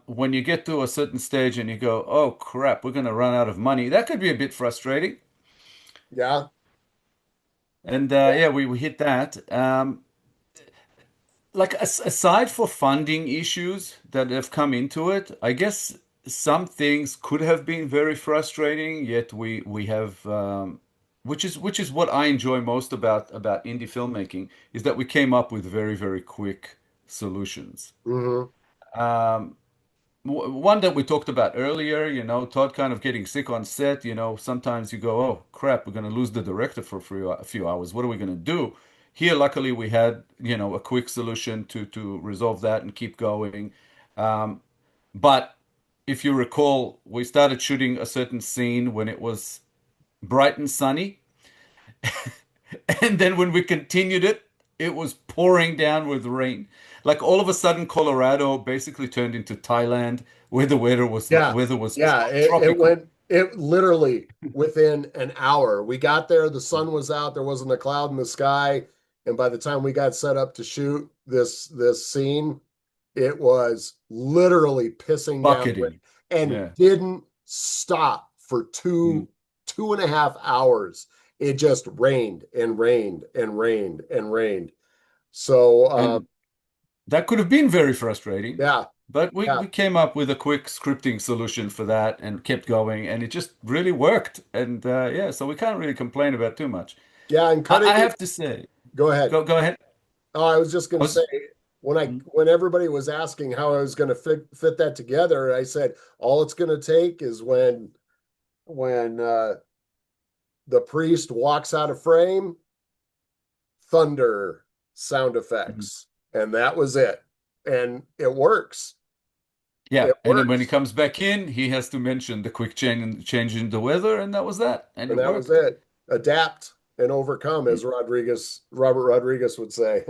When you get to a certain stage and you go, "Oh crap, we're going to run out of money," that could be a bit frustrating. Yeah. And yeah, we hit that. Like aside for funding issues that have come into it, I guess some things could have been very frustrating. Yet we have, which is what I enjoy most about indie filmmaking, is that we came up with very quick solutions. Hmm. Um, One that we talked about earlier, Todd kind of getting sick on set, sometimes you go, oh crap, we're going to lose the director for a few hours. What are we going to do? Here, luckily, we had, a quick solution to resolve that and keep going. Um, but if you recall, we started shooting a certain scene when it was bright and sunny. And then when we continued it, it was pouring down with rain. Like all of a sudden, Colorado basically turned into Thailand, where the Yeah. weather was Yeah. It tropical. went it literally within an hour. We got there, the sun was out, there wasn't a cloud in the sky. And by the time we got set up to shoot this scene, it was literally pissing down rain Bucketing. and Yeah. didn't stop for Mm. 2.5 hours. It just rained and rained and rained and rained. So And that could have been very frustrating, yeah, but we, yeah, we came up with a quick scripting solution for that and kept going, and it just really worked. And yeah, so we can't really complain about too much. yeah, and I, cutting I it. have to say, Go ahead. go ahead. Oh, I was just I going to say was, mm, when everybody was asking how I was going to fit that together, I said all it's going to take is when the priest walks out of frame, thunder sound mhm. effects, and that was it. And it works. Yeah, It and then when he works. comes back in, he has to mention the quick change in the weather, and that was that, and And it that was worked. it. Adapt and overcome, Mm. as Robert Rodriguez would say.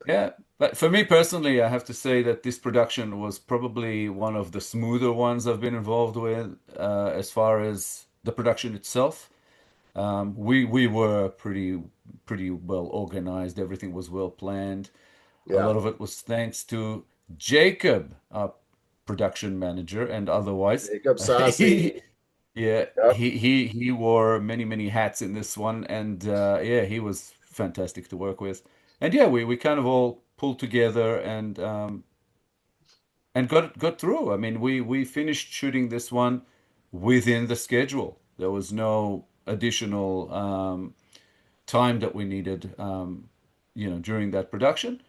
Yeah, but for me personally, I have to say that this production was probably one of the smoother ones I've been involved with, as far as the production itself. We were pretty well organized. Everything was well planned. A Yeah. lot of it was thanks to Jacob, our production manager, and otherwise. Jacob Sassi. Yeah, Yep. he wore many hats in this one, and yeah, he was fantastic to work with. And yeah, we kind of all pulled together and got through. I mean, we finished shooting this one within the schedule. There was no additional time that we needed, during that production,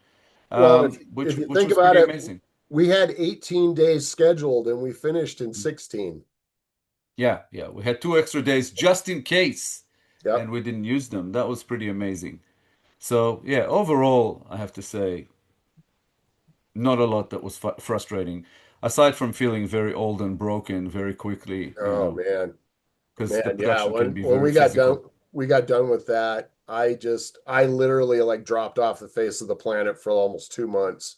Well, which if you which think was about pretty it, amazing. we had 18 days scheduled and we finished in 16. Yeah, we had 2 extra days just in case, Yep. and we didn't use them. That was pretty amazing. So yeah, overall, I have to say, not a lot that was frustrating, aside from feeling very old and broken very quickly, Oh man. because the Man, yeah. production can be When very physical. we got done with that, I literally like dropped off the face of the planet for almost 2 months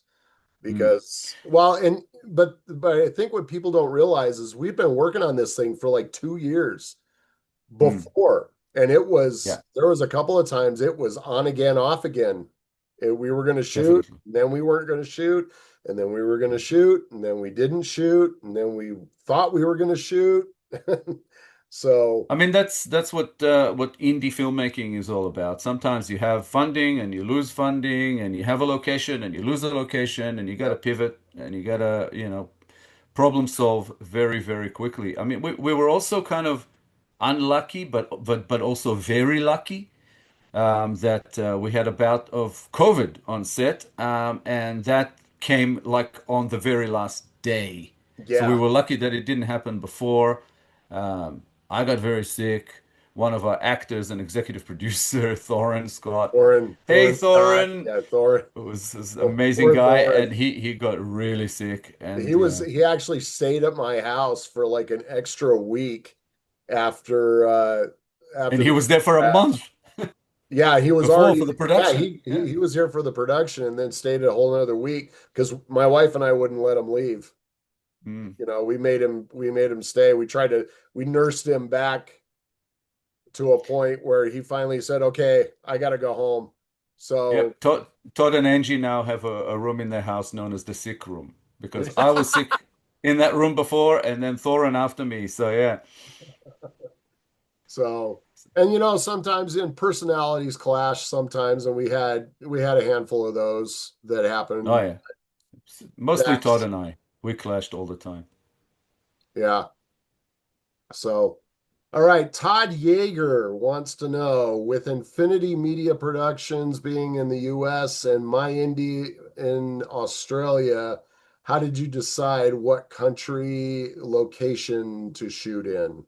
Mm, because well, and but I think what people don't realize is we've been working on this thing for like 2 years mm, before, and yeah, there was a couple of times it was on again, off again. We were going to shoot, definitely. then we weren't going to shoot, and then we were going to shoot, and then we didn't shoot, and then we thought we were going to shoot. So I mean, that's what indie filmmaking is all about. Sometimes you have funding and you lose funding, and you have a location and you lose a location, and you got to yep, pivot and you got to, problem solve very quickly. I mean, we were also kind of unlucky, but also very lucky that we had a bout of COVID on set, and that came like on the very last day. So we Yeah. were lucky that it didn't happen before. I got very sick. One of our actors and executive producer, Thorin Scott. Hey, Thorin Scott. Thorin. Yeah, Thorin. It was this Oh, amazing poor guy, and Thorin. he got really sick, and He actually stayed at my house for like an extra week after and after he the was there for a month yeah, he was before for already the yeah, production. Yeah. he was here for the production and then stayed a whole another week because my wife and I wouldn't let him leave. Mm. You know, we made him stay. We nursed him back to a point where he finally said, "Okay, I got to go home." So Yep. Todd and Angie now have a room in their house known as the sick room because I was sick in that room before, and then Thorin after me. So yeah. So, and you know, sometimes in personalities clash sometimes, and we had a handful of those that Oh happened. yeah. Mostly Todd That's and I. We clashed all the time. yeah. So, all right, Todd Yeager wants to know, with Infinity Media Productions being in the US and My Indie in Australia, how did you decide what country location to shoot in?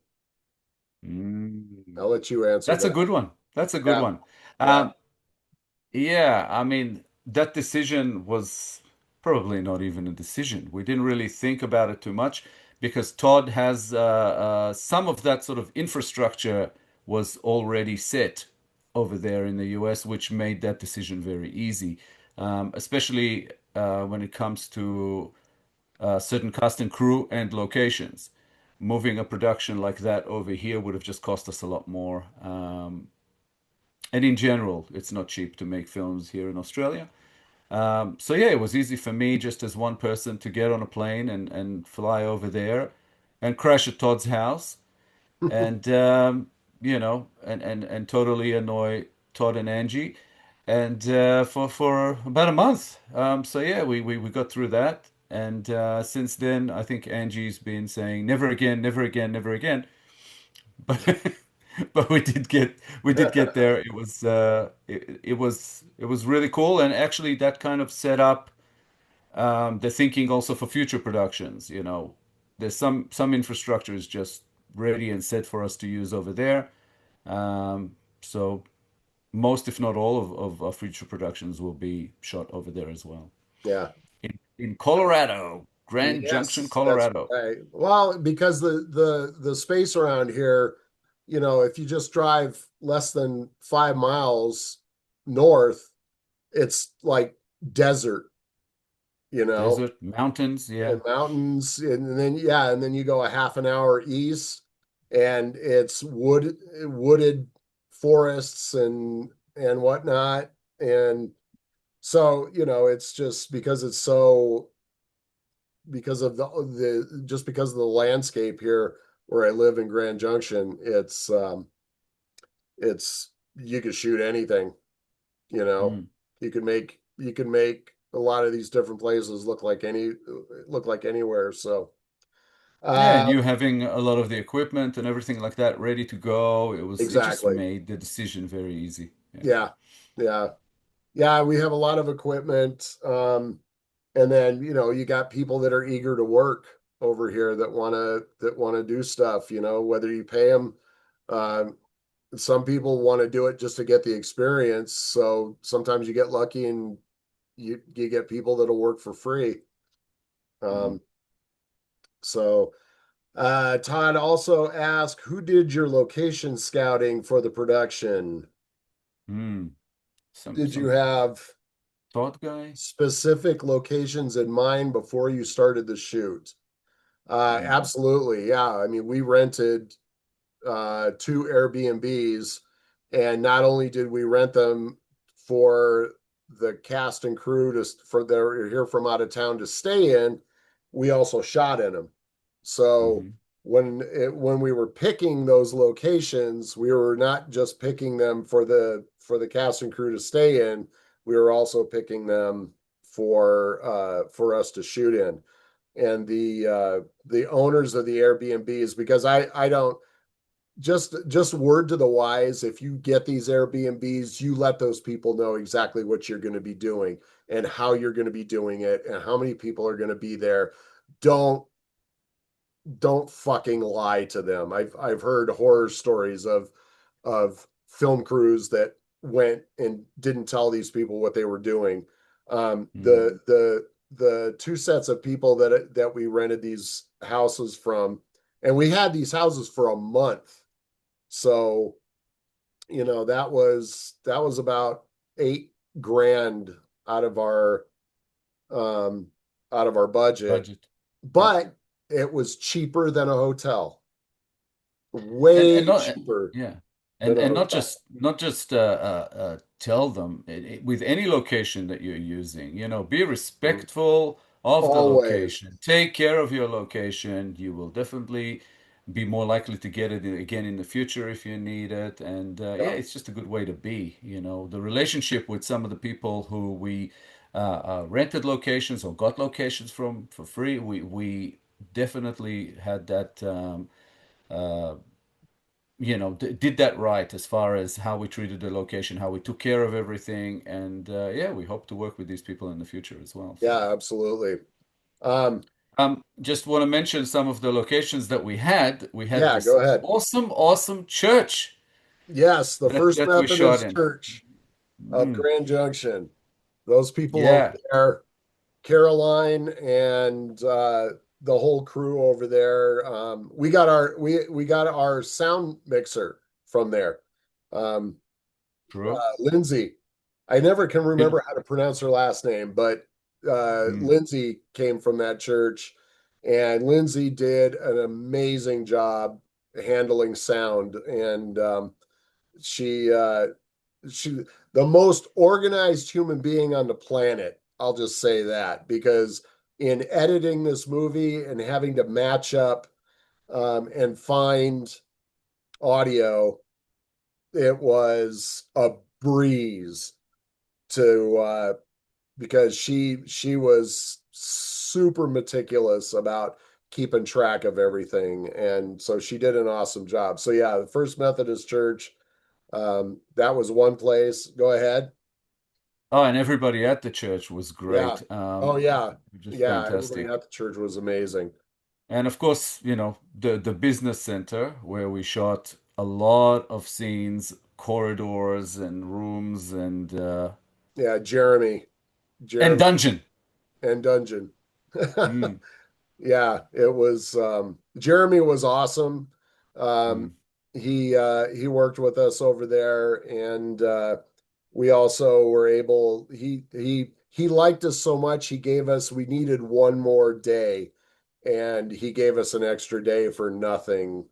I'll Mm. let you answer That's a that. good one. That's a good Yeah, one. yeah. Um, Yeah, I mean, that decision was probably not even a decision. We didn't really think about it too much because Todd has some of that sort of infrastructure was already set over there in the US, which made that decision very easy, especially when it comes to certain cast and crew and locations. Moving a production like that over here would have just cost us a lot more. And in general, it's not cheap to make films here in Australia. So yeah, it was easy for me just as one person to get on a plane and fly over there and crash at Todd's house and and totally annoy Todd and Angie and for about a month. So yeah, we got through that. And since then, I think Angie's been saying never again, never again, never again. But but we did get there. It was really cool, and actually that kind of set up the thinking also for future productions. There's some infrastructure is just ready and set for us to use over there. So most, if not all, of our future productions will be shot over there as well. Yeah. In Colorado, Grand Junction, Yes, that's Colorado. right. Well, because the space around here, you know, if you just drive less than 5 miles north, it's like desert, you know, Desert, mountains, yeah. and mountains, and then yeah, and then you go a half an hour east, and it's wooded forests and whatnot, and so you know, it's just because it's so because of the just because of the landscape here where I live in Grand Junction, it's you could shoot anything, you know. Mm. You can make a lot of these different places look like anywhere. So Yeah, and uh you having a lot of the equipment and everything like that ready to go, it just exactly. made the decision very easy. Yeah. Yeah. Yeah. Yeah, we have a lot of equipment. And then, you know, you got people that are eager to work over here that want to do stuff, you know, whether you pay them. Um, some people want to do it just to get the experience. So sometimes you get lucky and you get people that'll work for free. Mm. Um, so Todd also asked, who did your location scouting for the production? Mm. Did you Some have thought guy? specific locations in mind before you started the shoot? Mm. Absolutely. Yeah. I mean, we rented two Airbnbs, and not only did we rent them for the cast and crew for they're here from out of town to stay in, we also shot in them. So Hmm. when we were picking those locations, we were not just picking them for the cast and crew to stay in. We were also picking them for us to shoot in. And the owners of the Airbnbs, because I don't just word to the wise, if you get these Airbnbs, you let those people know exactly what you're going to be doing and how you're going to be doing it and how many people are going to be there. Don't don't fucking lie to them. I've heard horror stories of film crews that went and didn't tell these people what they were doing. The two sets of people that we rented these houses from, and we had these houses for a month. So, that was about 8 grand out of our um budget, Budget. Yeah. but it was cheaper than a hotel. And Way not cheaper yeah, than a and hotel. not just tell them with any location that you're using, be respectful of the Always. location. Take care of your location. You will definitely be more likely to get it again in the future if you need it. And yeah, Yeah. it's just a good way to be. The relationship with some of the people who we rented locations or got locations from for free, we definitely had that. Uh, did that right as far as how we treated the location, how we took care of everything, and yeah, we hope to work with these people in the future as well. So, Yeah, absolutely. Um, just want to mention some of the locations that we had. We had yeah, go this ahead. awesome church Yes, the First that we shot Methodist in. Church of Mm, Grand Junction. Those people over yeah, there, Caroline and the whole crew over there. We got our sound mixer from there. Um, true. Lindsay. I never can Good. remember how to pronounce her last name, but Mm, Lindsay came from that church, and Lindsay did an amazing job handling sound, and she the most organized human being on the planet. I'll just say that because in editing this movie and having to match up and find audio, it was a breeze to because she was super meticulous about keeping track of everything, and so she did an awesome job. So yeah, the First Methodist Church, that was one place. Go ahead. oh, and everybody at the church was Yeah. great. Oh yeah. Just Yeah, everybody fantastic. at the church was amazing. And of course, the business center where we shot a lot of scenes, corridors and rooms Yeah, Jeremy. and Jeremy dungeon. and Dungeon. Mm, Yeah, it was Jeremy was awesome. mm. He worked with us over there, and we also were able he liked us so much he gave us we needed one more day, and he gave us an extra day for nothing,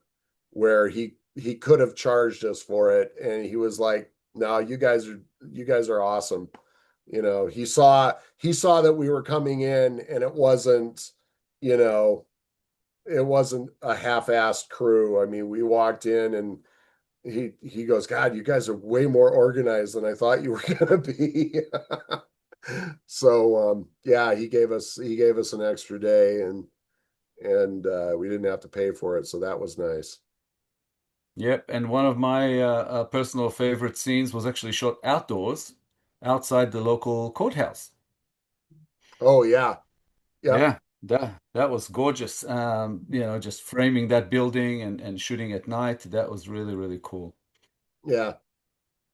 where he could have charged us for it, and he was like, no, you guys are awesome. He saw that we were coming in, and you know it wasn't a half-assed crew. I mean, we walked in, and he goes, God, you guys are way more organized than I thought you were gonna be. So yeah, he gave us an extra day, and we didn't have to pay for it, so that was nice. Yep. And one of my personal favorite scenes was actually shot outdoors, outside the local courthouse. Oh yeah. Yep. Yeah, that was gorgeous. Just framing that building and shooting at night. That was really cool. Yeah.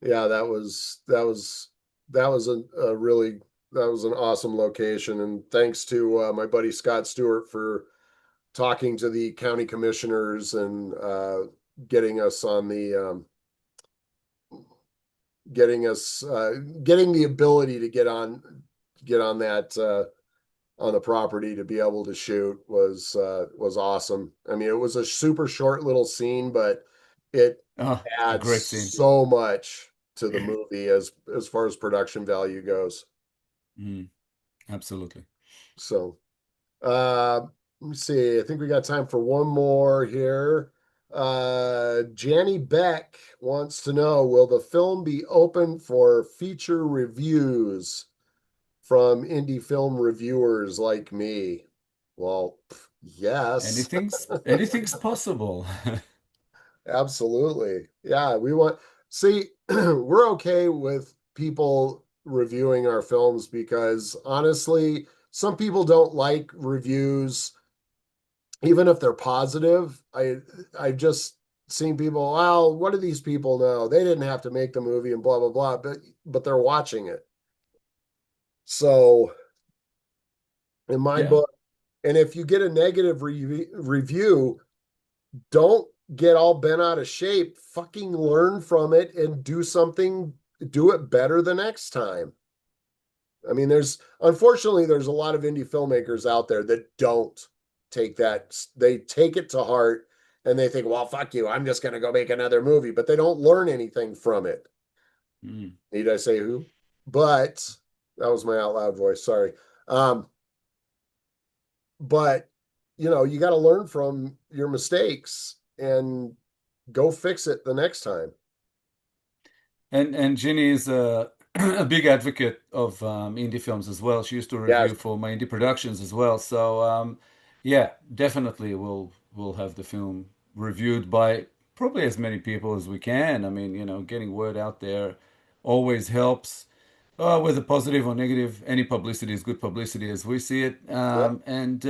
Yeah, that was a really that was an awesome location, and thanks to my buddy Scott Stewart for talking to the county commissioners and getting us on the getting the ability to get on that on the property to be able to shoot was awesome. I mean, it was a super short little scene, but it A adds great scene. so much to the movie as far as production value goes. Mm, absolutely. So, let me see. I think we got time for one more here. Janny Beck wants to know, will the film be open for feature reviews from indie film reviewers like me? Well, yes. Anything's possible. Absolutely. Yeah, we want see we're okay with people reviewing our films because honestly, some people don't like reviews even if they're positive. I've just seen people, well, what do these people know? They didn't have to make the movie and blah blah blah, but they're watching it. So in my Yeah. book, and if you get a negative review, don't get all bent out of shape. Fucking learn from it and do it better the next time. I mean, unfortunately, there's a lot of indie filmmakers out there that don't take that. They take it to heart and they think, well, fuck you. I'm just going to go make another movie, but they don't learn anything from it. Need I say who? But that was my out loud voice. Sorry. But you got to learn from your mistakes and go fix it the next time. And Ginny is a big advocate of indie films as well. She used to Yeah. review for my indie productions as well. So yeah, definitely we'll have the film reviewed by probably as many people as we can. I mean, getting word out there always helps. Whether positive or negative, any publicity is good publicity as we see it. And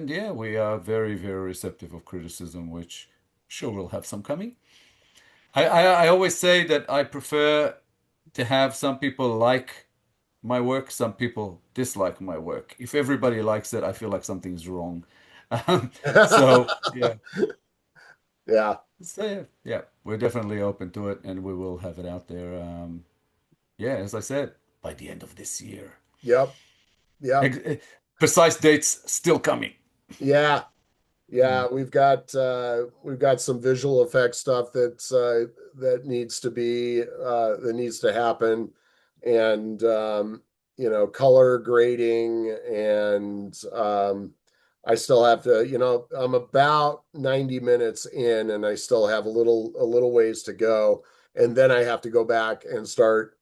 yeah, we are very, very receptive of criticism, which sure we'll have some coming. I always say that I prefer to have some people like my work, some people dislike my work. If everybody likes it, I feel like something's wrong. So yeah. Yeah. So yeah, we're definitely open to it, and we will have it out there. Yeah, as I said, by the end of this year. Yep. Precise dates still coming. Yeah. Yeah, we've got some visual effects stuff that needs to happen, and color grading, and I still have to, I'm about 90 minutes in, and I still have a little ways to go, and then I have to go back and start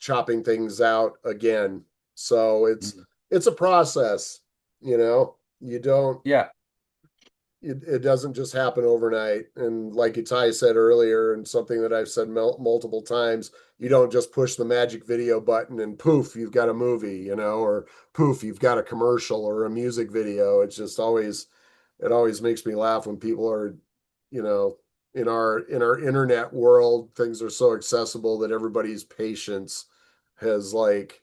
chopping things out again. So it's a process, you don't Yeah. it doesn't just happen overnight. And like Itai said earlier, and something that I've said multiple times, you don't just push the magic video button and poof, you've got a movie, or poof, you've got a commercial or a music video. It's just it always makes me laugh when people are, in our internet world, things are so accessible that everybody's patience has like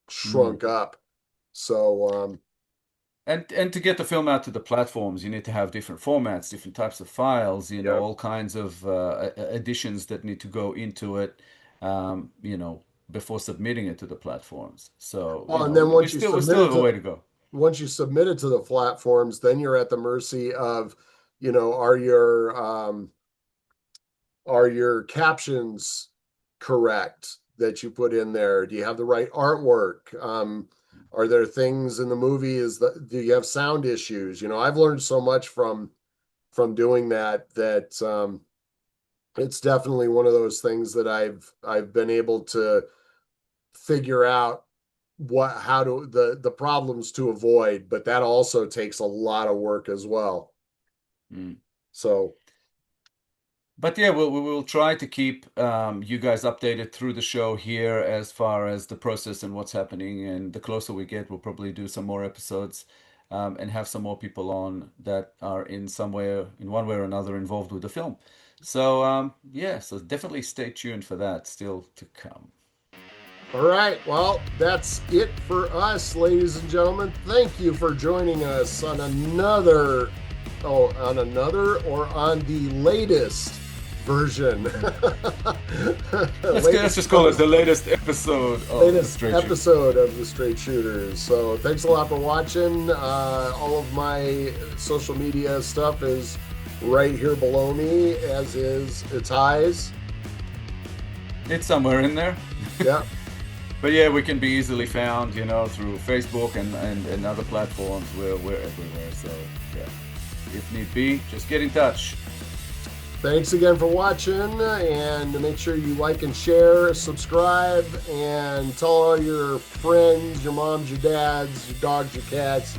shrunk up. So And to get the film out to the platforms, you need to have different formats, different types of files, all kinds of additions that need to go into it, before submitting it to the platforms. So, and then we still have a way to go. Once you submit it to the platforms, then you're at the mercy of, are your captions correct that you put in there? Do you have the right artwork? Are there things in the movie? Do you have sound issues? I've learned so much from doing that it's definitely one of those things that I've been able to figure out the problems to avoid, but that also takes a lot of work as well. So But yeah, we will try to keep you guys updated through the show here as far as the process and what's happening. And the closer we get, we'll probably do some more episodes and have some more people on that are in one way or another, involved with the film. So yeah, so definitely stay tuned for that. Still to come. All right. Well, that's it for us, ladies and gentlemen. Thank you for joining us on the latest version. Let's just call it the latest episode of the Straight Shooters. So thanks a lot for watching. All of my social media stuff is right here below me, as is Itai's. It's somewhere in there. Yeah. But yeah, we can be easily found, through Facebook and other platforms. We're everywhere. So yeah, if need be, just get in touch. Thanks again for watching, and make sure you like and share, subscribe, and tell all your friends, your moms, your dads, your dogs, your cats,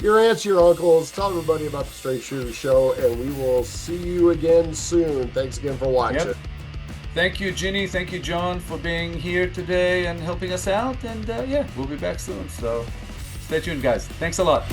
your aunts, your uncles. Tell everybody about the Straight Shooter Show, and we will see you again soon. Thanks again for watching. Yep. Thank you, Ginny. Thank you, John, for being here today and helping us out. And yeah, we'll be back soon. So stay tuned, guys. Thanks a lot.